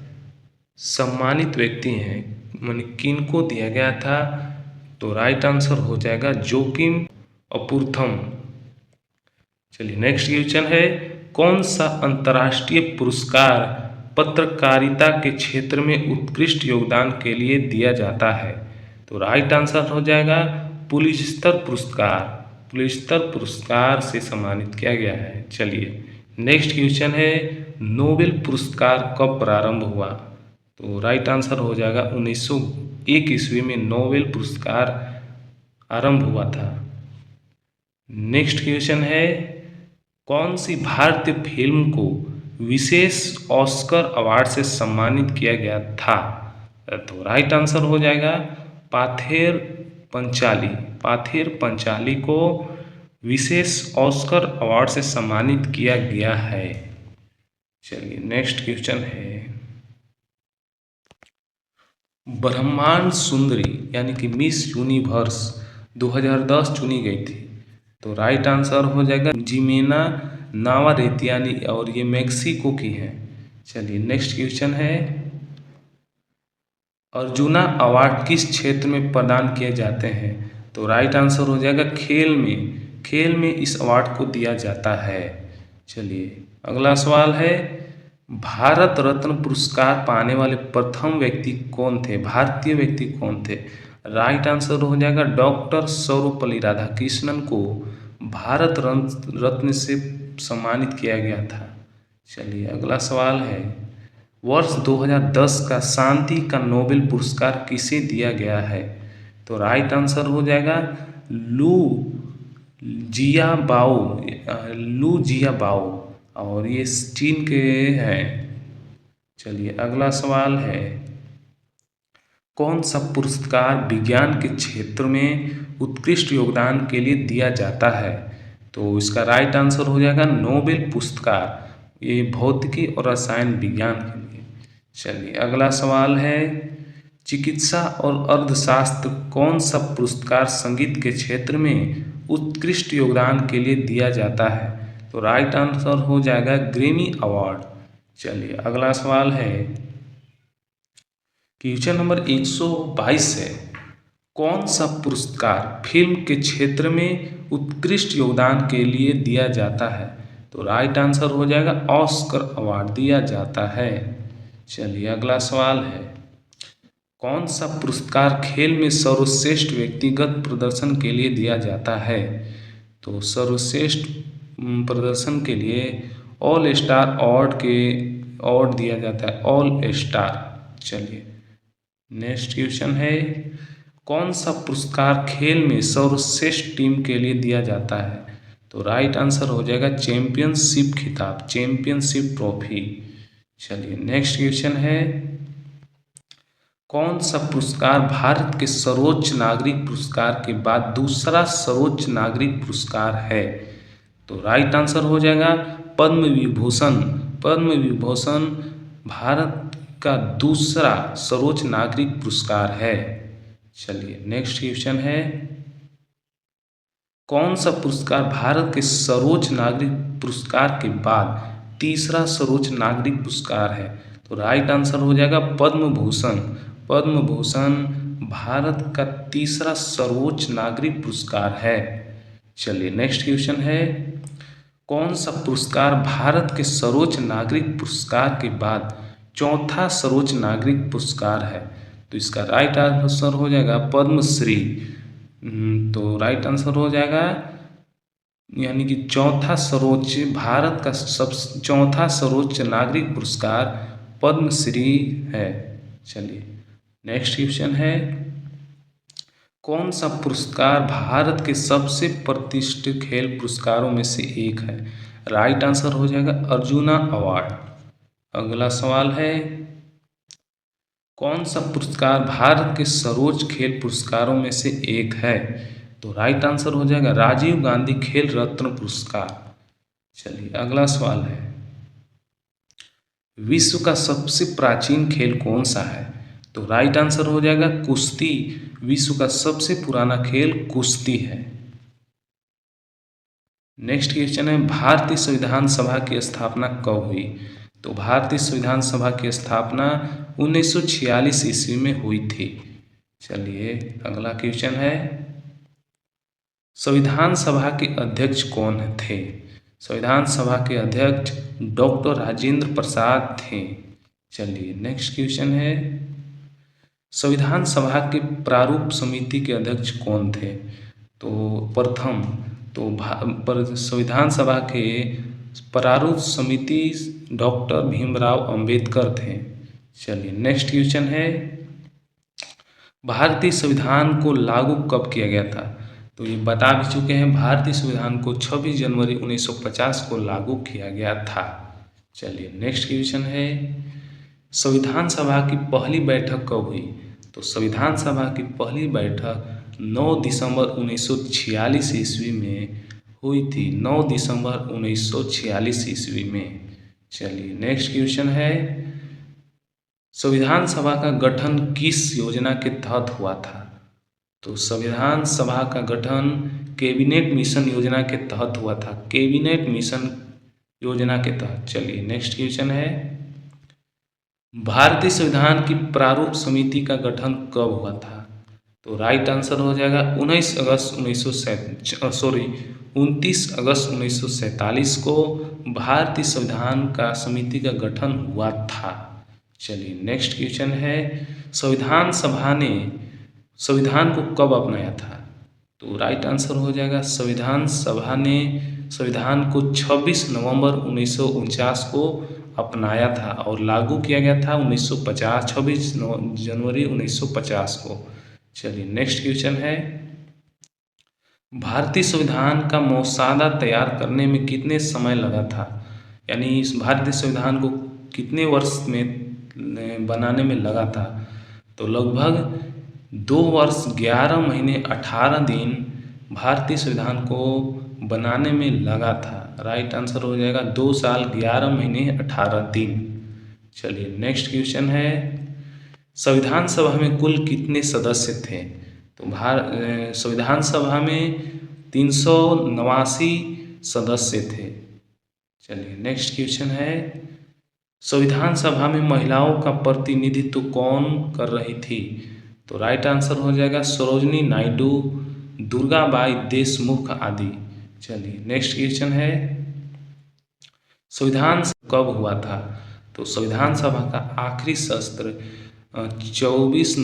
सम्मानित व्यक्ति हैं, माने किनको दिया गया था? तो राइट आंसर हो जाएगा जोकिम अपुर्थम। चलिए नेक्स्ट क्वेश्चन है। कौन सा अंतर्राष्ट्रीय पुरस्कार पत्रकारिता के क्षेत्र में उत्कृष्ट योगदान के लिए दिया जाता है? तो राइट आंसर हो जाएगा पुलित्जर पुरस्कार। पुलित्जर पुरस्कार से सम्मानित किया गया है। चलिए नेक्स्ट क्वेश्चन है। नोबेल पुरस्कार कब प्रारंभ हुआ? तो राइट आंसर हो जाएगा 1901 ईस्वी में नोबेल पुरस्कार आरंभ हुआ था। नेक्स्ट क्वेश्चन है। कौन सी भारतीय फिल्म को विशेष ऑस्कर अवार्ड से सम्मानित किया गया था? तो राइट आंसर हो जाएगा पाथेर पंचाली को विशेष ऑस्कर अवार्ड से सम्मानित किया गया है। चलिए नेक्स्ट क्वेश्चन है। ब्रह्मांड सुंदरी यानी कि मिस यूनिवर्स 2010 चुनी गई थी। तो राइट आंसर हो जाएगा जिमेना नावारेतियानी, और ये मेक्सिको की है। चलिए नेक्स्ट क्वेश्चन है। अर्जुना अवार्ड किस क्षेत्र में प्रदान किए जाते हैं? तो राइट आंसर हो जाएगा खेल में इस अवार्ड को दिया जाता है। चलिए अगला सवाल है। भारत रत्न पुरस्कार पाने वाले प्रथम व्यक्ति कौन थे? भारतीय व्यक्ति कौन थे? राइट आंसर हो जाएगा डॉक्टर सर्वपल्ली राधाकृष्णन को भारत रत्न से सम्मानित किया गया था। चलिए अगला सवाल है। वर्ष 2010 का शांति का नोबेल पुरस्कार किसे दिया गया है? तो राइट आंसर हो जाएगा लू जियाबाओ, और ये चीन के हैं। चलिए अगला सवाल है। कौन सा पुरस्कार विज्ञान के क्षेत्र में उत्कृष्ट योगदान के लिए दिया जाता है? तो इसका राइट आंसर हो जाएगा नोबेल पुरस्कार, ये भौतिकी और रसायन विज्ञान के लिए। चलिए अगला सवाल है, चिकित्सा और अर्थशास्त्र कौन सा पुरस्कार संगीत के क्षेत्र में उत्कृष्ट योगदान के लिए दिया जाता है? तो राइट आंसर हो जाएगा ग्रैमी अवार्ड। चलिए अगला सवाल है, क्वेश्चन नंबर 122 है, कौन सा पुरस्कार फिल्म के क्षेत्र में उत्कृष्ट योगदान के लिए दिया जाता है? तो राइट आंसर हो जाएगा ऑस्कर अवार्ड दिया जाता है। चलिए अगला सवाल है, कौन सा पुरस्कार खेल में सर्वश्रेष्ठ व्यक्तिगत प्रदर्शन के लिए दिया जाता है? तो सर्वश्रेष्ठ प्रदर्शन के लिए ऑल स्टार अवार्ड दिया जाता है, ऑल स्टार। चलिए नेक्स्ट क्वेश्चन है, कौन सा पुरस्कार खेल में सर्वश्रेष्ठ टीम के लिए दिया जाता है? तो राइट आंसर हो जाएगा चैंपियनशिप खिताब, चैंपियनशिप ट्रॉफी। चलिए नेक्स्ट क्वेश्चन है, कौन सा पुरस्कार भारत के सर्वोच्च नागरिक पुरस्कार के बाद दूसरा सर्वोच्च नागरिक पुरस्कार है? तो राइट आंसर हो जाएगा पद्म विभूषण। पद्म विभूषण भारत का दूसरा सर्वोच्च नागरिक पुरस्कार है। चलिए नेक्स्ट क्वेश्चन है, कौन सा पुरस्कार भारत के सर्वोच्च नागरिक पुरस्कार के बाद तीसरा सर्वोच्च नागरिक पुरस्कार है? तो राइट आंसर हो जाएगा पद्म भूषण। पद्म भूषण भारत का तीसरा सर्वोच्च नागरिक पुरस्कार है। चलिए नेक्स्ट क्वेश्चन है, कौन सा पुरस्कार भारत के सर्वोच्च नागरिक पुरस्कार के बाद चौथा सर्वोच्च नागरिक पुरस्कार है? तो इसका राइट आंसर हो जाएगा पद्मश्री। तो राइट आंसर हो जाएगा, यानी कि चौथा सर्वोच्च, भारत का चौथा सर्वोच्च नागरिक पुरस्कार पद्मश्री है। चलिए नेक्स्ट क्वेश्चन है, कौन सा पुरस्कार भारत के सबसे प्रतिष्ठित खेल पुरस्कारों में से एक है? राइट आंसर हो जाएगा अर्जुना अवार्ड। अगला सवाल है, कौन सा पुरस्कार भारत के सर्वोच्च खेल पुरस्कारों में से एक है? तो राइट आंसर हो जाएगा राजीव गांधी खेल रत्न पुरस्कार। चलिए अगला सवाल है, विश्व का सबसे प्राचीन खेल कौन सा है? तो राइट आंसर हो जाएगा कुश्ती। विश्व का सबसे पुराना खेल कुश्ती है। नेक्स्ट क्वेश्चन है, भारतीय संविधान सभा की स्थापना कब हुई? तो भारतीय संविधान सभा की स्थापना 1946 ईस्वी में हुई थी। चलिए अगला क्वेश्चन है, संविधान सभा के अध्यक्ष कौन थे? संविधान सभा के अध्यक्ष डॉक्टर राजेंद्र प्रसाद थे। चलिए नेक्स्ट क्वेश्चन है, संविधान सभा के प्रारूप समिति के अध्यक्ष कौन थे? तो प्रथम संविधान सभा के प्रारूप समिति डॉक्टर भीमराव अंबेडकर थे। चलिए नेक्स्ट क्वेश्चन है, भारतीय संविधान को लागू कब किया गया था? तो ये बता भी चुके हैं, भारतीय संविधान को 26 जनवरी 1950 को लागू किया गया था। चलिए नेक्स्ट क्वेश्चन है, संविधान सभा की पहली बैठक कब हुई? तो संविधान सभा की पहली बैठक 9 दिसंबर 1946 ईस्वी में हुई थी। 9 दिसंबर 1946 ईस्वी में। चलिए नेक्स्ट क्वेश्चन है, संविधान सभा का गठन किस योजना के तहत हुआ था? तो संविधान सभा का गठन कैबिनेट मिशन योजना के तहत हुआ था। कैबिनेट मिशन योजना के तहत। चलिए नेक्स्ट क्वेश्चन है, भारतीय संविधान की प्रारूप समिति का गठन कब हुआ था? तो राइट आंसर हो जाएगा 29 अगस्त 1947 को भारतीय संविधान का समिति का गठन हुआ था। चलिए नेक्स्ट क्वेश्चन है, संविधान सभा ने संविधान को कब अपनाया था? तो राइट आंसर हो जाएगा संविधान सभा ने संविधान को 26 नवंबर 1949 को अपनाया था और लागू किया गया था 26 जनवरी 1950 को। चलिए नेक्स्ट क्वेश्चन है, भारतीय संविधान का मसौदा तैयार करने में कितने समय लगा था? यानी इस भारतीय संविधान को कितने वर्ष में बनाने में लगा था? तो लगभग 2 वर्ष 11 महीने 18 दिन भारतीय संविधान को बनाने में लगा था। राइट आंसर हो जाएगा 2 साल 11 महीने 18 दिन। चलिए नेक्स्ट क्वेश्चन है, संविधान सभा में कुल कितने सदस्य थे? तो संविधान सभा में 389 सदस्य थे। चलिए नेक्स्ट क्वेश्चन है, संविधान सभा में महिलाओं का प्रतिनिधित्व कौन कर रही थी? तो राइट आंसर हो जाएगा सरोजनी नायडू, दुर्गाबाई देशमुख आदि। चलिए नेक्स्ट क्वेश्चन है, संविधान कब हुआ था? तो संविधान सभा का आखिरी सत्र 24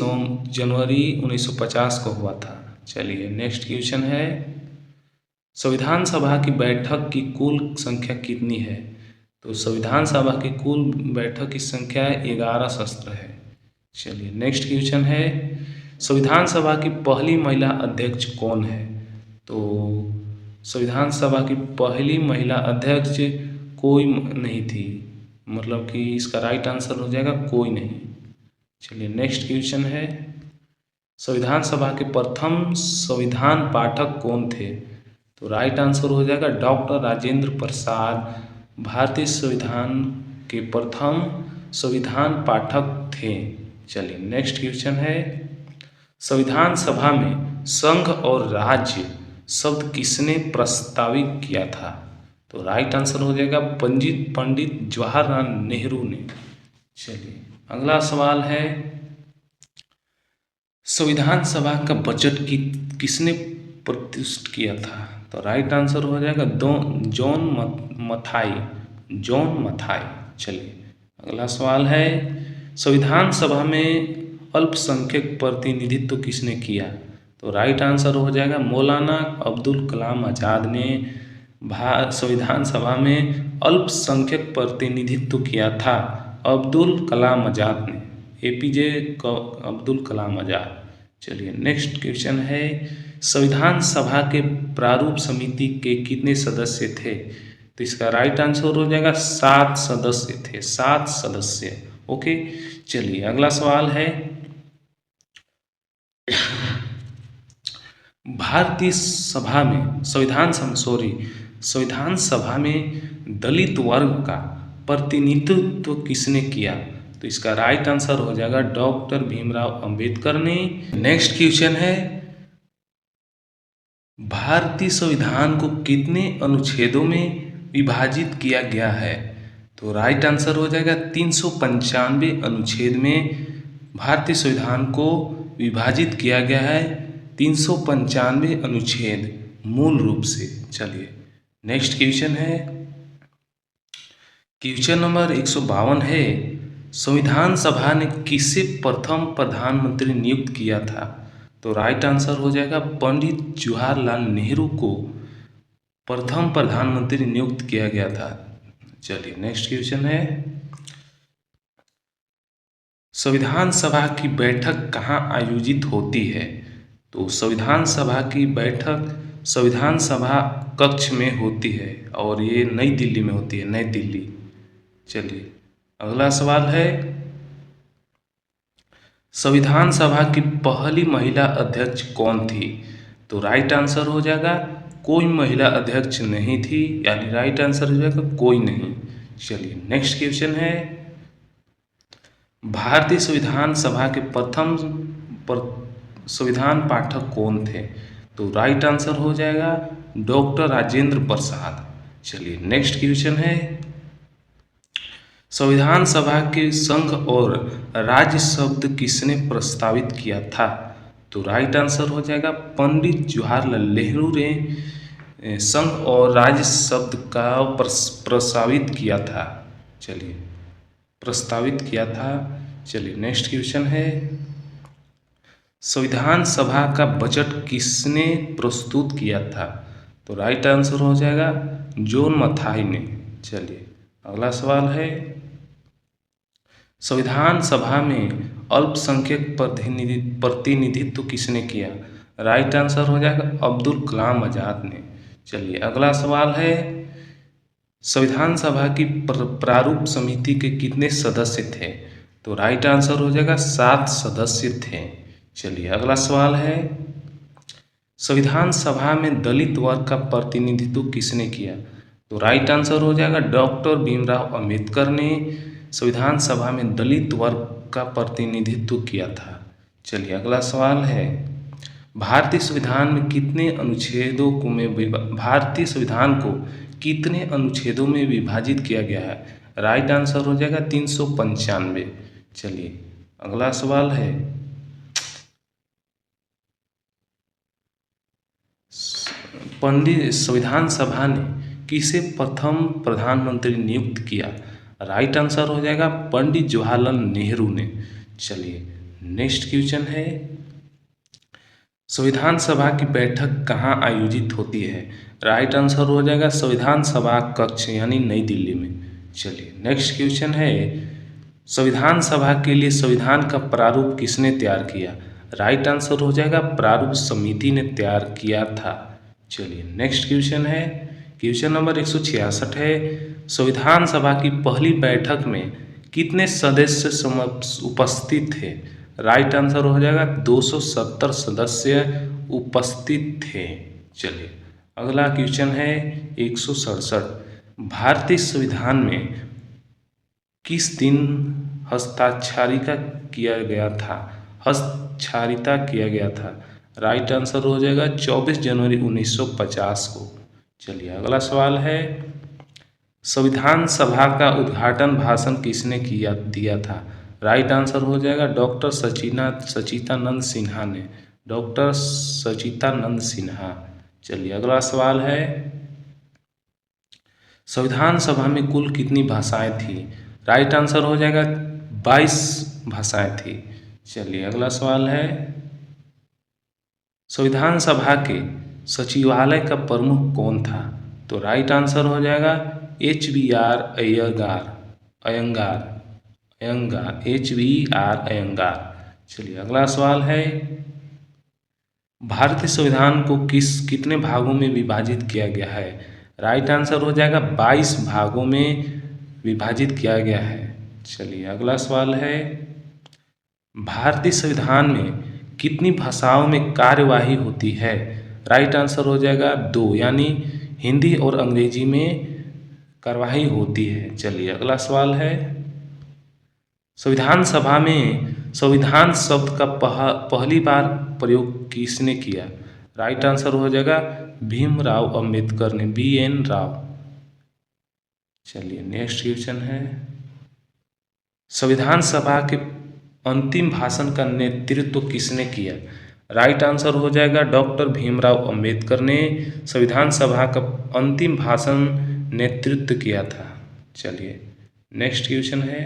जनवरी 1950 को हुआ था। चलिए नेक्स्ट क्वेश्चन है, संविधान सभा की बैठक की कुल संख्या कितनी है? तो संविधान सभा की कुल बैठक की संख्या 11 सत्र है। चलिए नेक्स्ट क्वेश्चन है, संविधान सभा की पहली महिला अध्यक्ष कौन है? तो संविधान सभा की पहली महिला अध्यक्ष कोई नहीं थी, मतलब कि इसका राइट आंसर हो जाएगा कोई नहीं। चलिए नेक्स्ट क्वेश्चन है, संविधान सभा के प्रथम संविधान पाठक कौन थे? तो राइट आंसर हो जाएगा डॉक्टर राजेंद्र प्रसाद भारतीय संविधान के प्रथम संविधान पाठक थे। चलिए नेक्स्ट क्वेश्चन है, संविधान सभा में संघ और राज्य शब्द किसने प्रस्तावित किया था? तो राइट आंसर हो जाएगा पंडित जवाहरलाल नेहरू ने। चलिए अगला सवाल है, संविधान सभा का बजट किसने प्रस्तुत किया था? तो राइट आंसर हो जाएगा जॉन मथाई। चलिए अगला सवाल है, संविधान सभा में अल्पसंख्यक प्रतिनिधित्व किसने किया? तो राइट आंसर हो जाएगा मौलाना अब्दुल कलाम आज़ाद ने संविधान सभा में अल्पसंख्यक प्रतिनिधित्व किया था। अब्दुल कलाम आज़ाद ने, APJ अब्दुल कलाम आज़ाद। चलिए नेक्स्ट क्वेश्चन है, संविधान सभा के प्रारूप समिति के कितने सदस्य थे? तो इसका राइट आंसर हो जाएगा 7 सदस्य थे, 7 सदस्य। ओके चलिए अगला सवाल है, भारतीय सभा में संविधान सभा में दलित वर्ग का प्रतिनिधित्व किसने किया? तो इसका राइट आंसर हो जाएगा डॉक्टर भीमराव अंबेडकर ने। नेक्स्ट क्वेश्चन है, भारतीय संविधान को कितने अनुच्छेदों में विभाजित किया गया है? तो राइट आंसर हो जाएगा 395 अनुच्छेद में भारतीय संविधान को विभाजित किया गया है, 395 अनुच्छेद मूल रूप से। चलिए नेक्स्ट क्वेश्चन है, क्वेश्चन नंबर 152 है, संविधान सभा ने किसे प्रथम प्रधानमंत्री नियुक्त किया था? तो राइट आंसर हो जाएगा पंडित जवाहरलाल नेहरू को प्रथम प्रधानमंत्री नियुक्त किया गया था। चलिए नेक्स्ट क्वेश्चन है, संविधान सभा की बैठक कहाँ आयोजित होती है? तो संविधान सभा की बैठक संविधान सभा कक्ष में होती है और ये नई दिल्ली में होती है, नई दिल्ली। चलिए अगला सवाल है, संविधान सभा की पहली महिला अध्यक्ष कौन थी? तो राइट आंसर हो जाएगा कोई महिला अध्यक्ष नहीं थी, यानी राइट आंसर हो जाएगा कोई नहीं। चलिए नेक्स्ट क्वेश्चन है, भारतीय संविधान सभा के प्रथम संविधान पाठक कौन थे? तो राइट आंसर हो जाएगा डॉक्टर राजेंद्र प्रसाद। चलिए नेक्स्ट क्वेश्चन है, संविधान सभा के संघ और राज्य शब्द किसने प्रस्तावित किया था? तो राइट आंसर हो जाएगा पंडित जवाहरलाल नेहरू ने संघ और राज्य शब्द का प्रस्तावित किया था। चलिए प्रस्तावित किया था। चलिए नेक्स्ट क्वेश्चन है, संविधान सभा का बजट किसने प्रस्तुत किया था? तो राइट आंसर हो जाएगा जॉन मथाई ने। चलिए अगला सवाल है, संविधान सभा में अल्पसंख्यक प्रतिनिधित्व किसने किया? राइट आंसर हो जाएगा अब्दुल कलाम आज़ाद ने। चलिए अगला सवाल है, संविधान सभा की प्रारूप समिति के कितने सदस्य थे? तो राइट आंसर हो जाएगा 7 सदस्य थे। चलिए अगला सवाल है, संविधान सभा में दलित वर्ग का प्रतिनिधित्व किसने किया? तो राइट आंसर हो जाएगा डॉक्टर भीमराव अंबेडकर ने संविधान सभा में दलित वर्ग का प्रतिनिधित्व किया था। चलिए अगला सवाल है, भारतीय संविधान में कितने अनुच्छेदों को भारतीय संविधान को कितने अनुच्छेदों में विभाजित किया गया है? राइट आंसर हो जाएगा 395। चलिए अगला सवाल है, पंडित संविधान सभा ने किसे प्रथम प्रधानमंत्री नियुक्त किया? राइट आंसर हो जाएगा पंडित जवाहरलाल नेहरू ने। चलिए नेक्स्ट क्वेश्चन है, संविधान सभा की बैठक कहाँ आयोजित होती है? राइट आंसर हो जाएगा संविधान सभा कक्ष यानी नई दिल्ली में। चलिए नेक्स्ट क्वेश्चन है, संविधान सभा के लिए संविधान का प्रारूप किसने तैयार किया? राइट आंसर हो जाएगा प्रारूप समिति ने तैयार किया था। चलिए नेक्स्ट क्वेश्चन है, क्वेश्चन नंबर 166 है, संविधान सभा की पहली बैठक में कितने सदस्य उपस्थित थे? राइट आंसर हो जाएगा 270 सदस्य उपस्थित थे। चलिए अगला क्वेश्चन है 167, भारतीय संविधान में किस दिन हस्ताक्षरिता किया गया था? हस्ताक्षरिता किया गया था। राइट आंसर हो जाएगा 24 जनवरी 1950 को। चलिए अगला सवाल है, संविधान सभा का उद्घाटन भाषण किसने दिया था? राइट आंसर हो जाएगा डॉक्टर सच्चिदानंद सिन्हा ने। डॉक्टर सच्चिदानंद सिन्हा। चलिए अगला सवाल है, संविधान सभा में कुल कितनी भाषाएं थी? राइट आंसर हो जाएगा 22 भाषाएं थी। चलिए अगला सवाल है, संविधान सभा के सचिवालय का प्रमुख कौन था? तो राइट आंसर हो जाएगा HBR अयंगार। चलिए अगला सवाल है, भारतीय संविधान को कितने भागों में विभाजित किया गया है? राइट आंसर हो जाएगा 22 भागों में विभाजित किया गया है। चलिए अगला सवाल है, भारतीय संविधान में कितनी भाषाओं में कार्यवाही होती है? राइट आंसर हो जाएगा 2 यानी हिंदी और अंग्रेजी में कार्यवाही होती है। चलिए अगला सवाल है, संविधान सभा में संविधान शब्द का पहली बार प्रयोग किसने किया? राइट आंसर हो जाएगा भीमराव अंबेडकर ने, BN राव। चलिए नेक्स्ट क्वेश्चन है, संविधान सभा के अंतिम भाषण का नेतृत्व किसने किया? राइट आंसर हो जाएगा डॉक्टर भीमराव अंबेडकर ने संविधान सभा का अंतिम भाषण नेतृत्व किया था। चलिए नेक्स्ट क्वेश्चन है,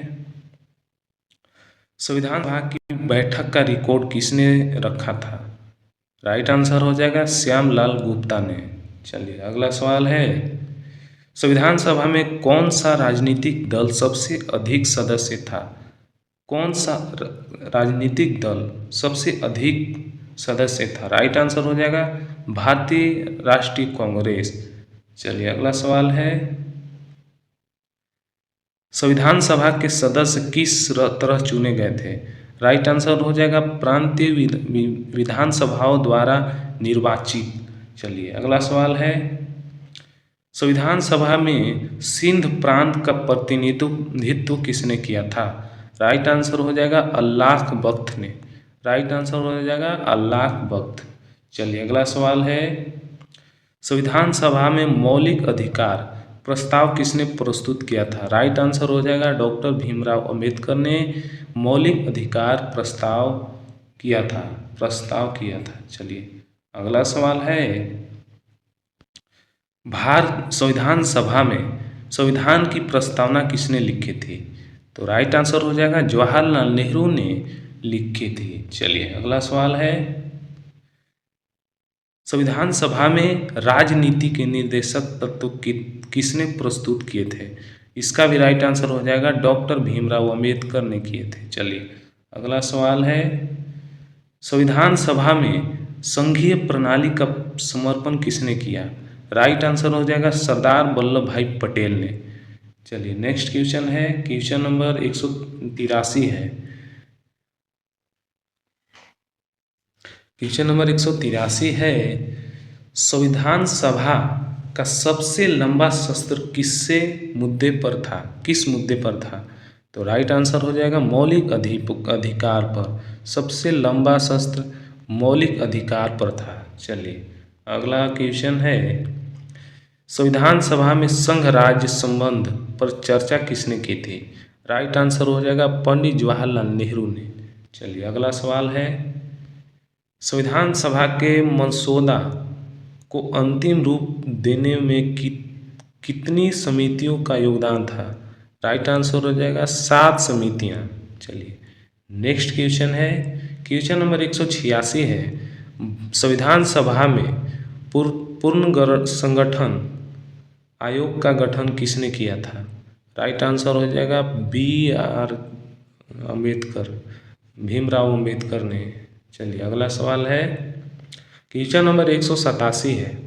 संविधान सभा की बैठक का रिकॉर्ड किसने रखा था? राइट आंसर हो जाएगा श्यामलाल गुप्ता ने। चलिए अगला सवाल है, संविधान सभा में कौन सा राजनीतिक दल सबसे अधिक सदस्य था? कौन सा राजनीतिक दल सबसे अधिक सदस्य था? राइट आंसर हो जाएगा भारतीय राष्ट्रीय कांग्रेस। चलिए अगला सवाल है, संविधान सभा के सदस्य किस तरह चुने गए थे? राइट आंसर हो जाएगा प्रांतीय विधानसभाओं द्वारा निर्वाचित। चलिए अगला सवाल है, संविधान सभा में सिंध प्रांत का प्रतिनिधित्व किसने किया था? राइट आंसर हो जाएगा अल्लाह बख्त ने। राइट आंसर हो जाएगा अल्लाह बख्त। चलिए अगला सवाल है, संविधान सभा में मौलिक अधिकार प्रस्ताव किसने प्रस्तुत किया था? राइट आंसर हो जाएगा डॉक्टर भीमराव अंबेडकर ने मौलिक अधिकार प्रस्ताव किया था। चलिए अगला सवाल है, भारत संविधान सभा में संविधान की प्रस्तावना किसने लिखी थी? तो राइट आंसर हो जाएगा जवाहरलाल नेहरू ने लिखी थी। चलिए अगला सवाल है, संविधान सभा में राजनीति के निर्देशक तत्व किसने प्रस्तुत किए थे? इसका भी राइट आंसर हो जाएगा डॉक्टर भीमराव अंबेडकर ने किए थे। चलिए अगला सवाल है, संविधान सभा में संघीय प्रणाली का समर्पण किसने किया? राइट आंसर हो जाएगा सरदार वल्लभ भाई पटेल ने। चलिए नेक्स्ट क्वेश्चन है, क्वेश्चन नंबर 183 है। क्वेश्चन नंबर 183 है, संविधान सभा का सबसे लंबा सत्र किससे मुद्दे पर था, किस मुद्दे पर था? तो राइट आंसर हो जाएगा मौलिक अधिकार पर। सबसे लंबा सत्र मौलिक अधिकार पर था। चलिए अगला क्वेश्चन है, संविधान सभा में संघ राज्य संबंध पर चर्चा किसने की थी? राइट आंसर हो जाएगा पंडित जवाहरलाल नेहरू ने। चलिए अगला सवाल है, संविधान सभा के मसौदा को अंतिम रूप देने में कितनी समितियों का योगदान था? राइट आंसर हो जाएगा 7 समितियां। चलिए नेक्स्ट क्वेश्चन है, क्वेश्चन नंबर 186 है, संविधान सभा में पूर्ण संगठन आयोग का गठन किसने किया था? राइट आंसर हो जाएगा BR अम्बेडकर, भीमराव अम्बेडकर ने। चलिए अगला सवाल है, क्वेश्चन नंबर 187 है,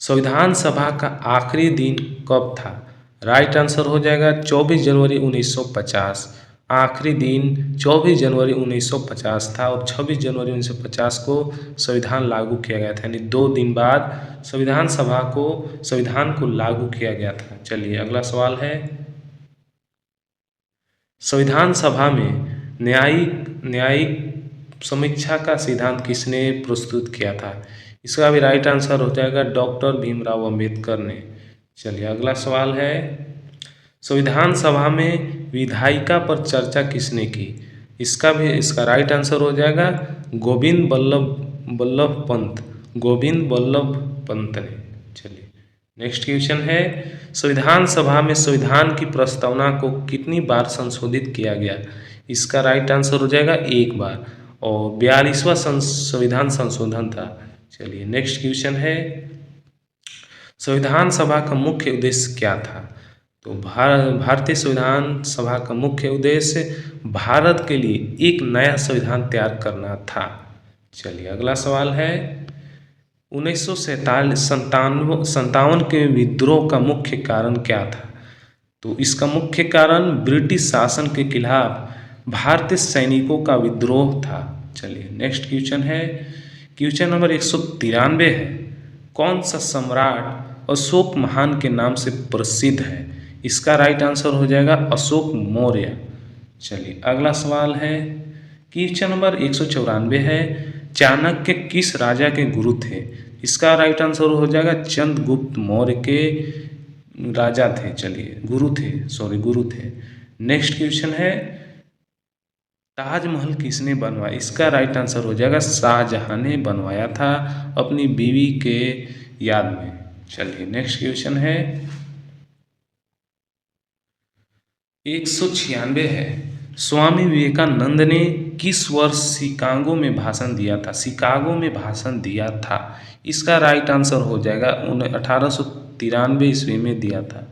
संविधान सभा का आखिरी दिन कब था? राइट आंसर हो जाएगा 24 जनवरी 1950। आखिरी दिन 24 जनवरी 1950 था और 26 जनवरी 1950 को संविधान लागू किया गया था, यानी 2 दिन बाद संविधान को लागू किया गया था। चलिए अगला सवाल है, संविधान सभा में न्यायिक समीक्षा का सिद्धांत किसने प्रस्तुत किया था? इसका भी राइट आंसर हो जाएगा डॉक्टर भीमराव अम्बेडकर ने। चलिए अगला सवाल है, संविधान सभा में विधायिका पर चर्चा किसने की? इसका राइट आंसर हो जाएगा गोविंद बल्लभ पंत ने। चलिए नेक्स्ट क्वेश्चन है, संविधान सभा में संविधान की प्रस्तावना को कितनी बार संशोधित किया गया? इसका राइट आंसर हो जाएगा 1 बार और 42वां संविधान संशोधन था। चलिए नेक्स्ट क्वेश्चन है, संविधान सभा का मुख्य उद्देश्य क्या था? तो भारतीय संविधान सभा का मुख्य उद्देश्य भारत के लिए एक नया संविधान तैयार करना था। चलिए अगला सवाल है, 1957 के विद्रोह का मुख्य कारण क्या था? तो इसका मुख्य कारण ब्रिटिश शासन के खिलाफ भारतीय सैनिकों का विद्रोह था। चलिए नेक्स्ट क्वेश्चन है, क्वेश्चन नंबर 193 है, कौन सा सम्राट अशोक महान के नाम से प्रसिद्ध है? इसका राइट आंसर हो जाएगा अशोक मौर्य। चलिए अगला सवाल है, क्वेश्चन नंबर 194 है, चाणक्य किस राजा के गुरु थे? इसका राइट आंसर हो जाएगा चंद्रगुप्त मौर्य के राजा थे। चलिए गुरु थे। नेक्स्ट क्वेश्चन है, ताजमहल किसने बनवाया? इसका राइट आंसर हो जाएगा शाहजहां ने बनवाया था अपनी बीवी के याद में। चलिए नेक्स्ट क्वेश्चन है, 196 है, स्वामी विवेकानंद ने किस वर्ष शिकागो में भाषण दिया था? इसका राइट आंसर हो जाएगा 1893 ईस्वी में दिया था।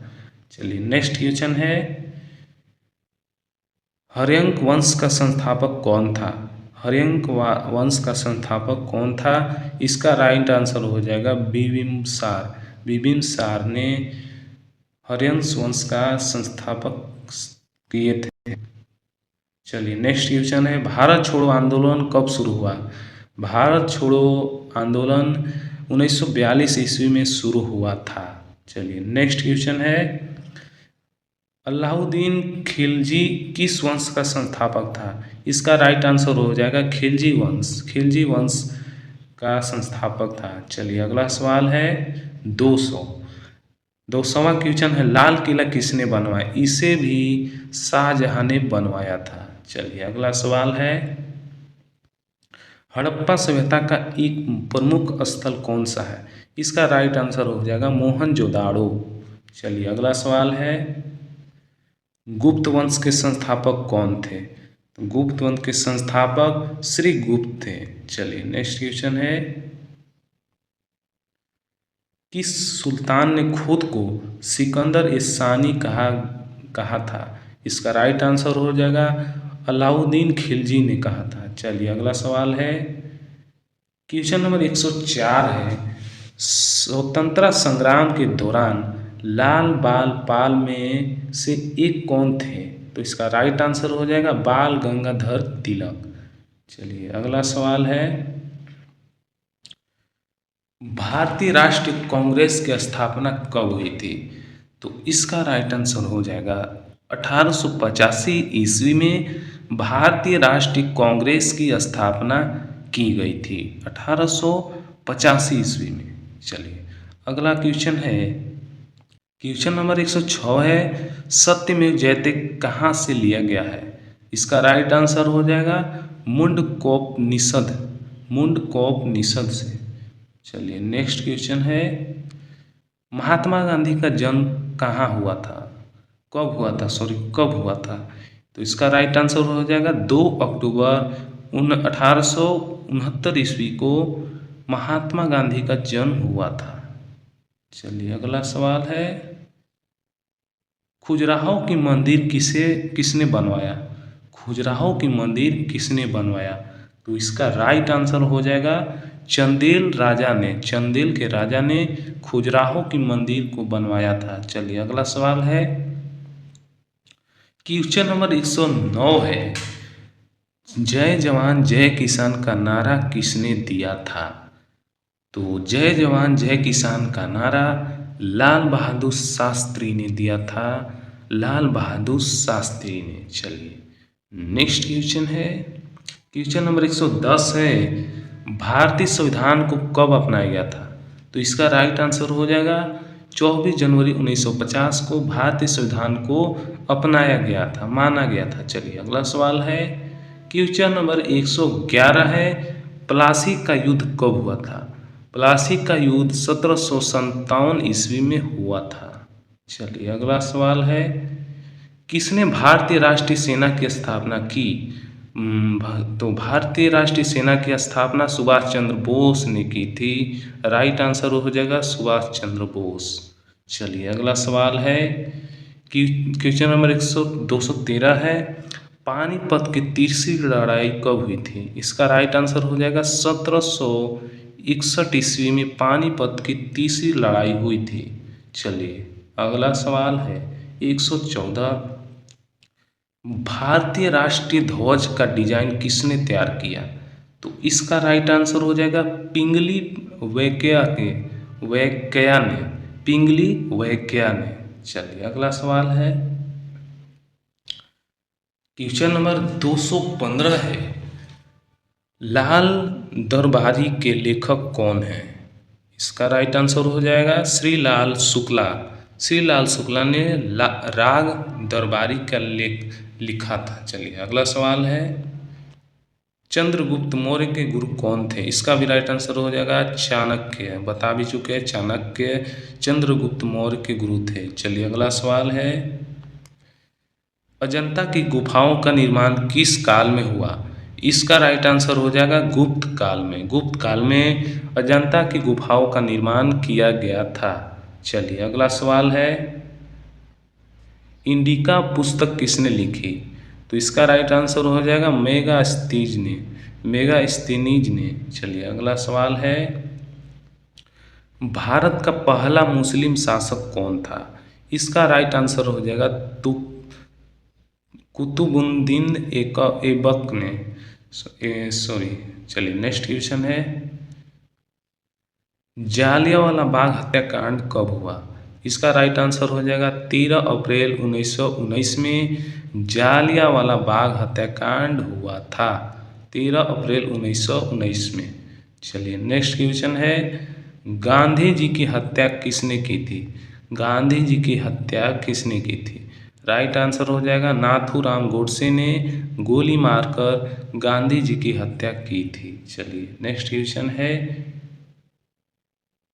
चलिए नेक्स्ट क्वेश्चन है, हर्यंक वंश का संस्थापक कौन था? इसका राइट आंसर हो जाएगा बिबिमसार ने हर्यंक वंश का संस्थापक किए थे। चलिए नेक्स्ट क्वेश्चन है, भारत छोड़ो आंदोलन कब शुरू हुआ? भारत छोड़ो आंदोलन 1942 ईस्वी में शुरू हुआ था। चलिए नेक्स्ट क्वेश्चन है, अलाउद्दीन खिलजी किस वंश का संस्थापक था? इसका राइट आंसर हो जाएगा खिलजी वंश का संस्थापक था। चलिए अगला सवाल है 200वां क्वेश्चन है, लाल किला किसने बनवाया? इसे भी शाहजहां ने बनवाया था। चलिए अगला सवाल है, हड़प्पा सभ्यता का एक प्रमुख स्थल कौन सा है? इसका राइट आंसर हो जाएगा मोहनजोदाड़ो। चलिए अगला सवाल है, गुप्त वंश के संस्थापक कौन थे? तो गुप्त वंश के संस्थापक श्री गुप्त थे। चलिए नेक्स्ट क्वेश्चन है, किस सुल्तान ने खुद को सिकंदर सानी कहा था? इसका राइट आंसर हो जाएगा अलाउद्दीन खिलजी ने कहा था। चलिए अगला सवाल है, क्वेश्चन नंबर 104 है, स्वतंत्रता संग्राम के दौरान लाल बाल पाल में से एक कौन थे? तो इसका राइट आंसर हो जाएगा बाल गंगाधर तिलक। चलिए अगला सवाल है, भारतीय राष्ट्रीय कांग्रेस की स्थापना कब हुई थी? तो इसका राइट आंसर हो जाएगा 1885 ईस्वी में भारतीय राष्ट्रीय कांग्रेस की स्थापना की गई थी, 1885 ईस्वी में। चलिए अगला क्वेश्चन है, क्वेश्चन नंबर 106 है, सत्यमेव जयते कहाँ से लिया गया है? इसका राइट आंसर हो जाएगा मुंडकोपनिषद, मुंडकोपनिषद से। चलिए नेक्स्ट क्वेश्चन है, महात्मा गांधी का जन्म कहाँ हुआ था? कब हुआ था, कब हुआ था? तो इसका राइट आंसर हो जाएगा 2 अक्टूबर 1869 ईस्वी को महात्मा गांधी का जन्म हुआ था। चलिए अगला सवाल है, खजुराहो की मंदिर किसने बनवाया? खजुराहो की मंदिर किसने बनवाया? तो इसका राइट आंसर हो जाएगा चंदेल राजा ने, चंदेल के राजा ने खजुराहो की मंदिर को बनवाया था। चलिए अगला सवाल है, क्वेश्चन नंबर 109 है, जय जवान जय किसान का नारा किसने दिया था? तो जय जवान जय किसान का नारा लाल बहादुर शास्त्री ने दिया था, लाल बहादुर शास्त्री ने। चलिए नेक्स्ट क्वेश्चन है, क्वेश्चन नंबर 110 है, भारतीय संविधान को कब अपनाया गया था? तो इसका राइट आंसर हो जाएगा 24 जनवरी 1950 को भारतीय संविधान को अपनाया गया था, माना गया था। चलिए अगला सवाल है, क्वेश्चन नंबर 111 है, प्लासी का युद्ध कब हुआ था? प्लासी का युद्ध 1757 ईस्वी में हुआ था। चलिए अगला सवाल है, किसने भारतीय राष्ट्रीय सेना की स्थापना की? तो भारतीय राष्ट्रीय सेना की स्थापना सुभाष चंद्र बोस ने की थी, राइट आंसर हो जाएगा सुभाष चंद्र बोस। चलिए अगला सवाल है, क्वेश्चन नंबर 213 है, पानीपत की तीसरी लड़ाई कब हुई थी? इसका राइट आंसर हो जाएगा 1761 ईस्वी में पानीपत की तीसरी लड़ाई हुई थी। चलिए अगला सवाल है 114, भारतीय राष्ट्रीय ध्वज का डिजाइन किसने तैयार किया? तो इसका राइट आंसर हो जाएगा पिंगली वैकेया ने, पिंगली वैकेया ने। चलिए अगला सवाल है, क्वेश्चन नंबर 215 है, लाल दरबारी के लेखक कौन है? इसका राइट आंसर हो जाएगा श्रीलाल शुक्ला, श्रीलाल शुक्ला ने राग दरबारी का लेख लिखा था। चलिए अगला सवाल है, चंद्रगुप्त मौर्य के गुरु कौन थे? इसका भी राइट आंसर हो जाएगा चाणक्य, बता भी चुके हैं चाणक्य चंद्रगुप्त मौर्य के गुरु थे। चलिए अगला सवाल है, अजंता की गुफाओं का निर्माण किस काल में हुआ? इसका राइट आंसर हो जाएगा गुप्त काल में, गुप्त काल में अजंता की गुफाओं का निर्माण किया गया था। चलिए अगला सवाल है, इंडिका पुस्तक किसने लिखी? तो इसका राइट आंसर हो जाएगा मेगास्थनीज ने, मेगास्थनीज ने। चलिए अगला सवाल है, भारत का पहला मुस्लिम शासक कौन था? इसका राइट आंसर हो जाएगा कुतुबुद्दीन ऐबक ने, सॉरी। चलिए नेक्स्ट क्वेश्चन है, जालियांवाला बाग हत्याकांड कब हुआ? इसका राइट आंसर हो जाएगा 13 अप्रैल 1919 में जालियांवाला बाग हत्याकांड हुआ था, 13 अप्रैल 1919 में। चलिए नेक्स्ट क्वेश्चन है, गांधी जी की हत्या किसने की थी? गांधी जी की हत्या किसने की थी? राइट आंसर हो जाएगा नाथूराम गोडसे ने गोली मारकर गांधी जी की हत्या की थी। चलिए नेक्स्ट क्वेश्चन है,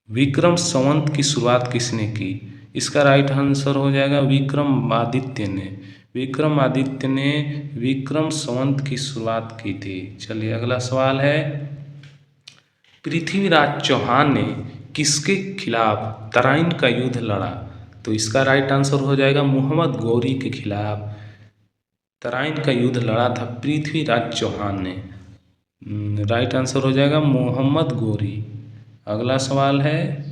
विक्रम संवत की शुरुआत किसने की? इसका राइट आंसर हो जाएगा विक्रमादित्य ने, विक्रमादित्य ने विक्रम संवत की शुरुआत की थी। चलिए अगला सवाल है, पृथ्वीराज चौहान ने किसके खिलाफ तराइन का युद्ध लड़ा? तो इसका राइट आंसर हो जाएगा मोहम्मद गौरी के खिलाफ तराइन का युद्ध लड़ा था पृथ्वीराज चौहान ने, राइट आंसर हो जाएगा मोहम्मद गौरी। अगला सवाल है,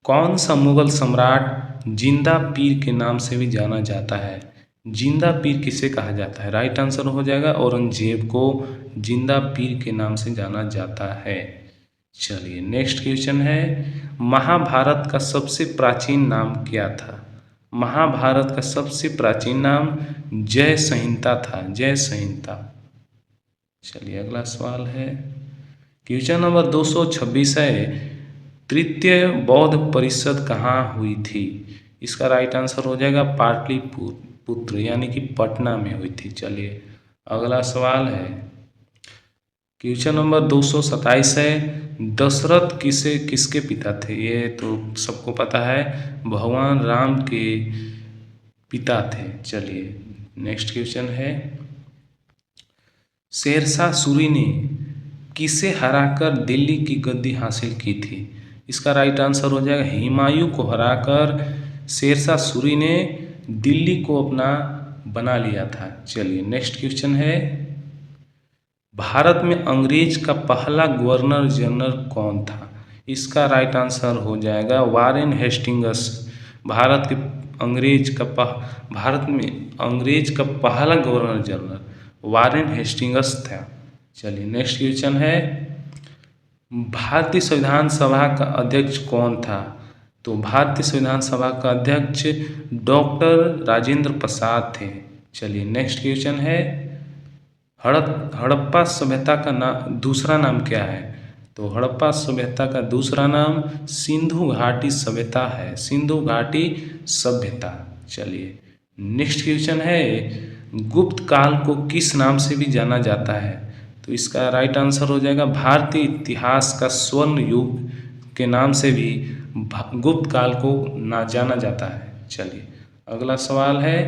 कौन सा मुगल सम्राट जिंदा पीर के नाम से भी जाना जाता है? जिंदा पीर किसे कहा जाता है? राइट आंसर हो जाएगा औरंगजेब को जिंदा पीर के नाम से जाना जाता है। चलिए नेक्स्ट क्वेश्चन है, महाभारत का सबसे प्राचीन नाम क्या था? महाभारत का सबसे प्राचीन नाम जय संहिता था, जय संहिता। चलिए अगला सवाल है, क्वेश्चन नंबर 226 है, तृतीय बौद्ध परिषद कहाँ हुई थी? इसका राइट आंसर हो जाएगा पाटलिपुत्र यानी कि पटना में हुई थी। चलिए अगला सवाल है, क्वेश्चन नंबर 227 है, दशरथ किसके पिता थे? ये तो सबको पता है, भगवान राम के पिता थे। चलिए नेक्स्ट क्वेश्चन है, शेरशाह सूरी ने किसे हराकर दिल्ली की गद्दी हासिल की थी? इसका राइट आंसर हो जाएगा हुमायूं को हराकर शेरशाह सूरी ने दिल्ली को अपना बना लिया था। चलिए नेक्स्ट क्वेश्चन है, भारत में अंग्रेज का पहला गवर्नर जनरल कौन था? इसका राइट आंसर हो जाएगा वारेन हेस्टिंग्स। भारत में अंग्रेज का पहला गवर्नर जनरल वारेन हेस्टिंग्स था। चलिए नेक्स्ट क्वेश्चन है, भारतीय संविधान सभा का अध्यक्ष कौन था? तो भारतीय संविधान सभा का अध्यक्ष डॉक्टर राजेंद्र प्रसाद थे। चलिए नेक्स्ट क्वेश्चन है, हड़प्पा सभ्यता का दूसरा नाम क्या है? तो हड़प्पा सभ्यता का दूसरा नाम सिंधु घाटी सभ्यता है, सिंधु घाटी सभ्यता। चलिए नेक्स्ट क्वेश्चन है, गुप्त काल को किस नाम से भी जाना जाता है? तो इसका राइट आंसर हो जाएगा भारतीय इतिहास का स्वर्ण युग के नाम से भी गुप्त काल को जाना जाता है। चलिए अगला सवाल है,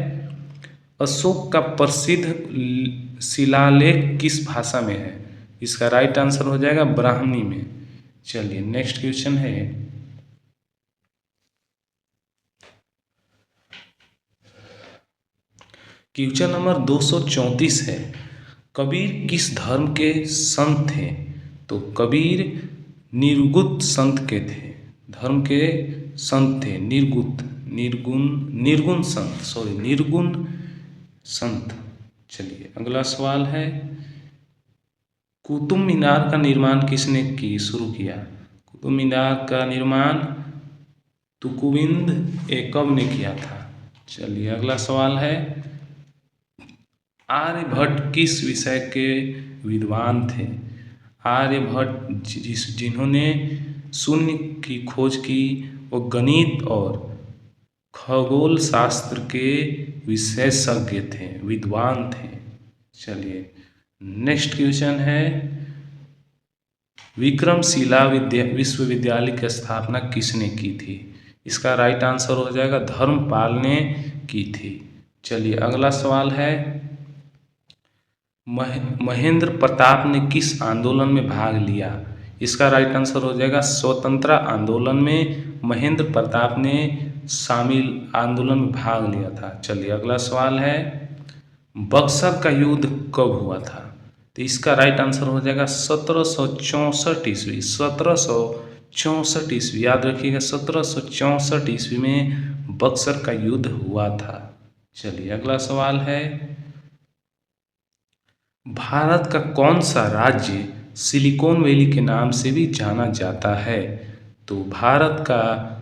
अशोक का प्रसिद्ध शिलालेख किस भाषा में है? इसका राइट आंसर हो जाएगा ब्राह्मी में। चलिए नेक्स्ट क्वेश्चन है, क्वेश्चन नंबर 234 है, कबीर किस धर्म के संत थे? तो कबीर निर्गुण संत के थे, धर्म के संत थे, निर्गुण संत। चलिए अगला सवाल है, कुतुब मीनार का निर्माण किसने शुरू किया? कुतुब मीनार का निर्माण तुकुबिंद ऐबक ने किया था। चलिए अगला सवाल है, आर्यभट्ट किस विषय के विद्वान थे? आर्यभट्ट जिन्होंने शून्य की खोज की, वो गणित और खगोल शास्त्र के विशेषज्ञ थे, विद्वान थे। चलिए नेक्स्ट क्वेश्चन है, विक्रमशिला विश्वविद्यालय की स्थापना किसने की थी? इसका राइट आंसर हो जाएगा धर्मपाल ने की थी। चलिए अगला सवाल है, महेंद्र प्रताप ने किस आंदोलन में भाग लिया? इसका राइट आंसर हो जाएगा स्वतंत्रता आंदोलन में महेंद्र प्रताप ने आंदोलन में भाग लिया था। चलिए अगला सवाल है, बक्सर का युद्ध कब हुआ था? तो इसका राइट आंसर हो जाएगा 1764 ईस्वी, 1764 ईस्वी, याद रखिएगा 1764 ईस्वी में बक्सर का युद्ध हुआ था। चलिए अगला सवाल है, भारत का कौन सा राज्य सिलिकॉन वैली के नाम से भी जाना जाता है? तो भारत का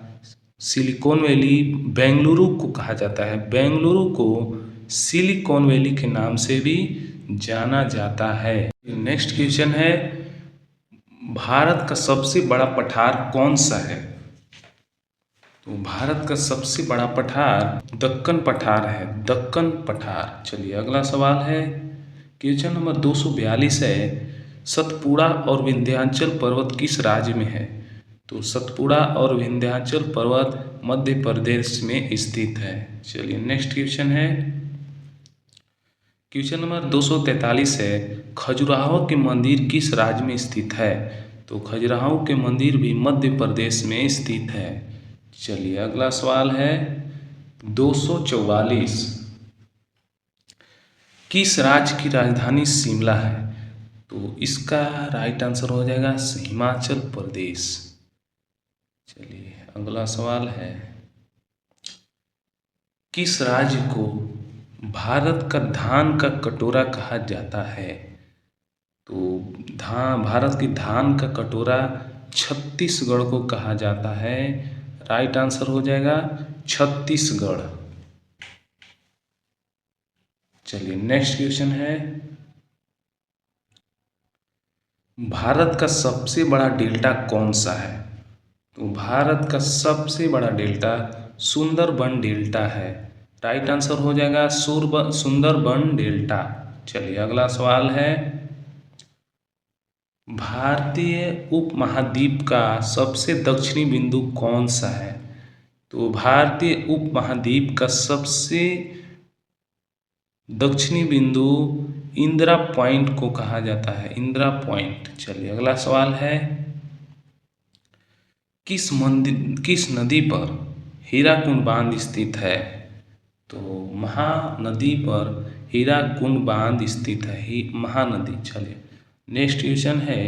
सिलिकॉन वैली बेंगलुरु को कहा जाता है, बेंगलुरु को सिलिकॉन वैली के नाम से भी जाना जाता है। नेक्स्ट क्वेश्चन है, भारत का सबसे बड़ा पठार कौन सा है? तो भारत का सबसे बड़ा पठार दक्कन पठार है, दक्कन पठार। चलिए अगला सवाल है, क्वेश्चन नंबर 242 है, सतपुड़ा और विंध्याचल पर्वत किस राज्य में है? तो सतपुड़ा और विंध्याचल पर्वत मध्य प्रदेश में स्थित है। चलिए नेक्स्ट क्वेश्चन है, क्वेश्चन नंबर 243 है, खजुराहो के मंदिर किस राज्य में स्थित है? तो खजुराहो के मंदिर भी मध्य प्रदेश में स्थित है। चलिए अगला सवाल है 244, किस राज्य की राजधानी शिमला है? तो इसका राइट आंसर हो जाएगा हिमाचल प्रदेश। चलिए अगला सवाल है, किस राज्य को भारत का धान का कटोरा कहा जाता है? तो भारत की धान का कटोरा छत्तीसगढ़ को कहा जाता है। राइट आंसर हो जाएगा छत्तीसगढ़। चलिए नेक्स्ट क्वेश्चन है, भारत का सबसे बड़ा डेल्टा कौन सा है? तो भारत का सबसे बड़ा डेल्टा सुंदरबन डेल्टा है। राइट आंसर हो जाएगा सुंदरबन डेल्टा। चलिए अगला सवाल है, भारतीय उपमहाद्वीप का सबसे दक्षिणी बिंदु कौन सा है? तो भारतीय उपमहाद्वीप का सबसे दक्षिणी बिंदु इंदिरा पॉइंट को कहा जाता है, इंदिरा पॉइंट। चलिए अगला सवाल है, किस नदी पर हीराकुंड बांध स्थित है? तो महानदी पर हीराकुंड बांध स्थित है, महानदी। चलिए नेक्स्ट क्वेश्चन है,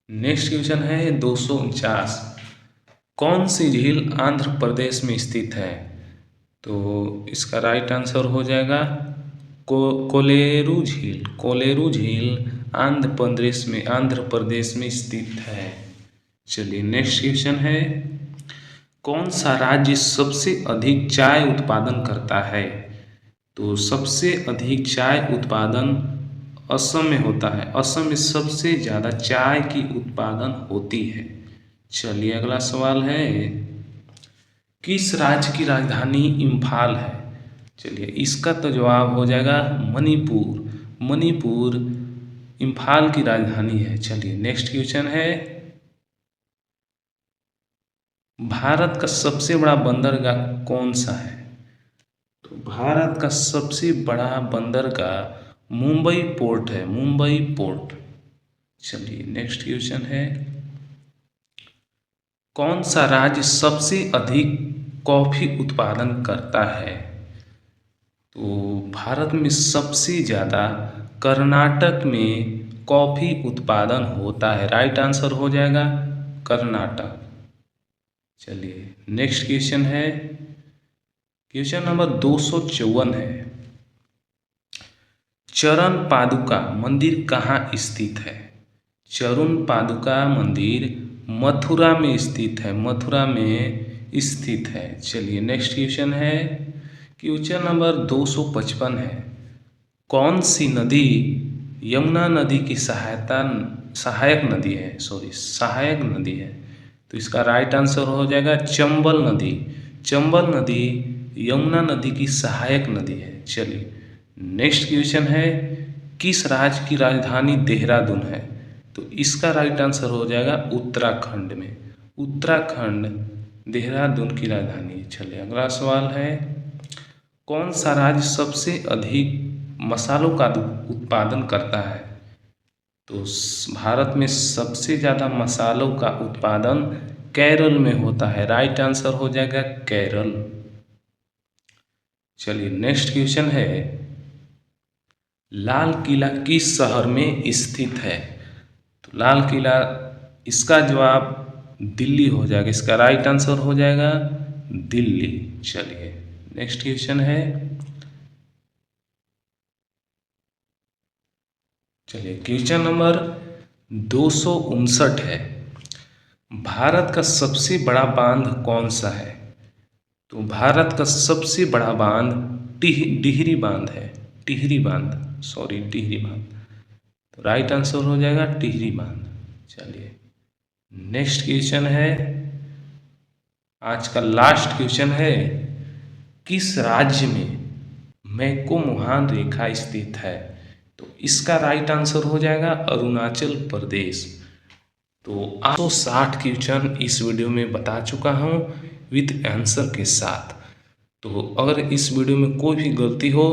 नेक्स्ट क्वेश्चन है 249, कौन सी झील आंध्र प्रदेश में स्थित है? तो इसका राइट आंसर हो जाएगा कोलेरू झील। कोलेरू झील आंध्र प्रदेश में स्थित है। चलिए नेक्स्ट क्वेश्चन है, कौन सा राज्य सबसे अधिक चाय उत्पादन करता है? तो सबसे अधिक चाय उत्पादन असम में होता है। असम में सबसे ज़्यादा चाय की उत्पादन होती है। चलिए अगला सवाल है, किस राज्य की राजधानी इम्फाल है? चलिए इसका तो जवाब हो जाएगा मणिपुर। मणिपुर इम्फाल की राजधानी है। चलिए नेक्स्ट क्वेश्चन है, भारत का सबसे बड़ा बंदरगाह कौन सा है? तो भारत का सबसे बड़ा बंदरगाह मुंबई पोर्ट है, मुंबई पोर्ट। चलिए नेक्स्ट क्वेश्चन है, कौन सा राज्य सबसे अधिक कॉफी उत्पादन करता है? तो भारत में सबसे ज़्यादा कर्नाटक में कॉफी उत्पादन होता है। राइट आंसर हो जाएगा कर्नाटक। चलिए नेक्स्ट क्वेश्चन है, क्वेश्चन नंबर 254 है, चरण पादुका मंदिर कहाँ स्थित है? चरण पादुका मंदिर मथुरा में स्थित है, मथुरा में स्थित है। चलिए नेक्स्ट क्वेश्चन है, क्वेश्चन नंबर 255 है, कौन सी नदी यमुना नदी की सहायक नदी है? सहायक नदी है। तो इसका राइट आंसर हो जाएगा चंबल नदी। चंबल नदी यमुना नदी की सहायक नदी है। चलिए नेक्स्ट क्वेश्चन है, किस राज्य की राजधानी देहरादून है? तो इसका राइट आंसर हो जाएगा उत्तराखंड में। उत्तराखंड देहरादून की राजधानी है। चलिए अगला सवाल है, कौन सा राज्य सबसे अधिक मसालों का उत्पादन करता है? तो भारत में सबसे ज़्यादा मसालों का उत्पादन केरल में होता है। राइट आंसर हो जाएगा केरल। चलिए नेक्स्ट क्वेश्चन है, लाल किला किस शहर में स्थित है? तो लाल किला, इसका जवाब दिल्ली हो जाएगा। इसका राइट आंसर हो जाएगा दिल्ली। चलिए नेक्स्ट क्वेश्चन है, चलिए क्वेश्चन नंबर 259 है, भारत का सबसे बड़ा बांध कौन सा है? तो भारत का सबसे बड़ा बांध टिहरी बांध है। टिहरी बांध, टिहरी बांध। तो राइट आंसर हो जाएगा टिहरी बांध। चलिए नेक्स्ट क्वेश्चन है, आज का लास्ट क्वेश्चन है, किस राज्य में मैक्मोहान रेखा स्थित है? तो इसका राइट आंसर हो जाएगा अरुणाचल प्रदेश। तो 860 क्वेश्चन इस वीडियो में बता चुका हूँ विद आंसर के साथ। तो अगर इस वीडियो में कोई भी गलती हो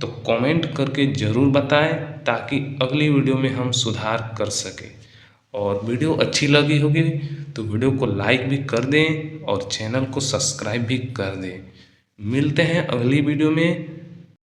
तो कमेंट करके ज़रूर बताएं, ताकि अगली वीडियो में हम सुधार कर सकें। और वीडियो अच्छी लगी होगी तो वीडियो को लाइक भी कर दें और चैनल को सब्सक्राइब भी कर दें। मिलते हैं अगली वीडियो में।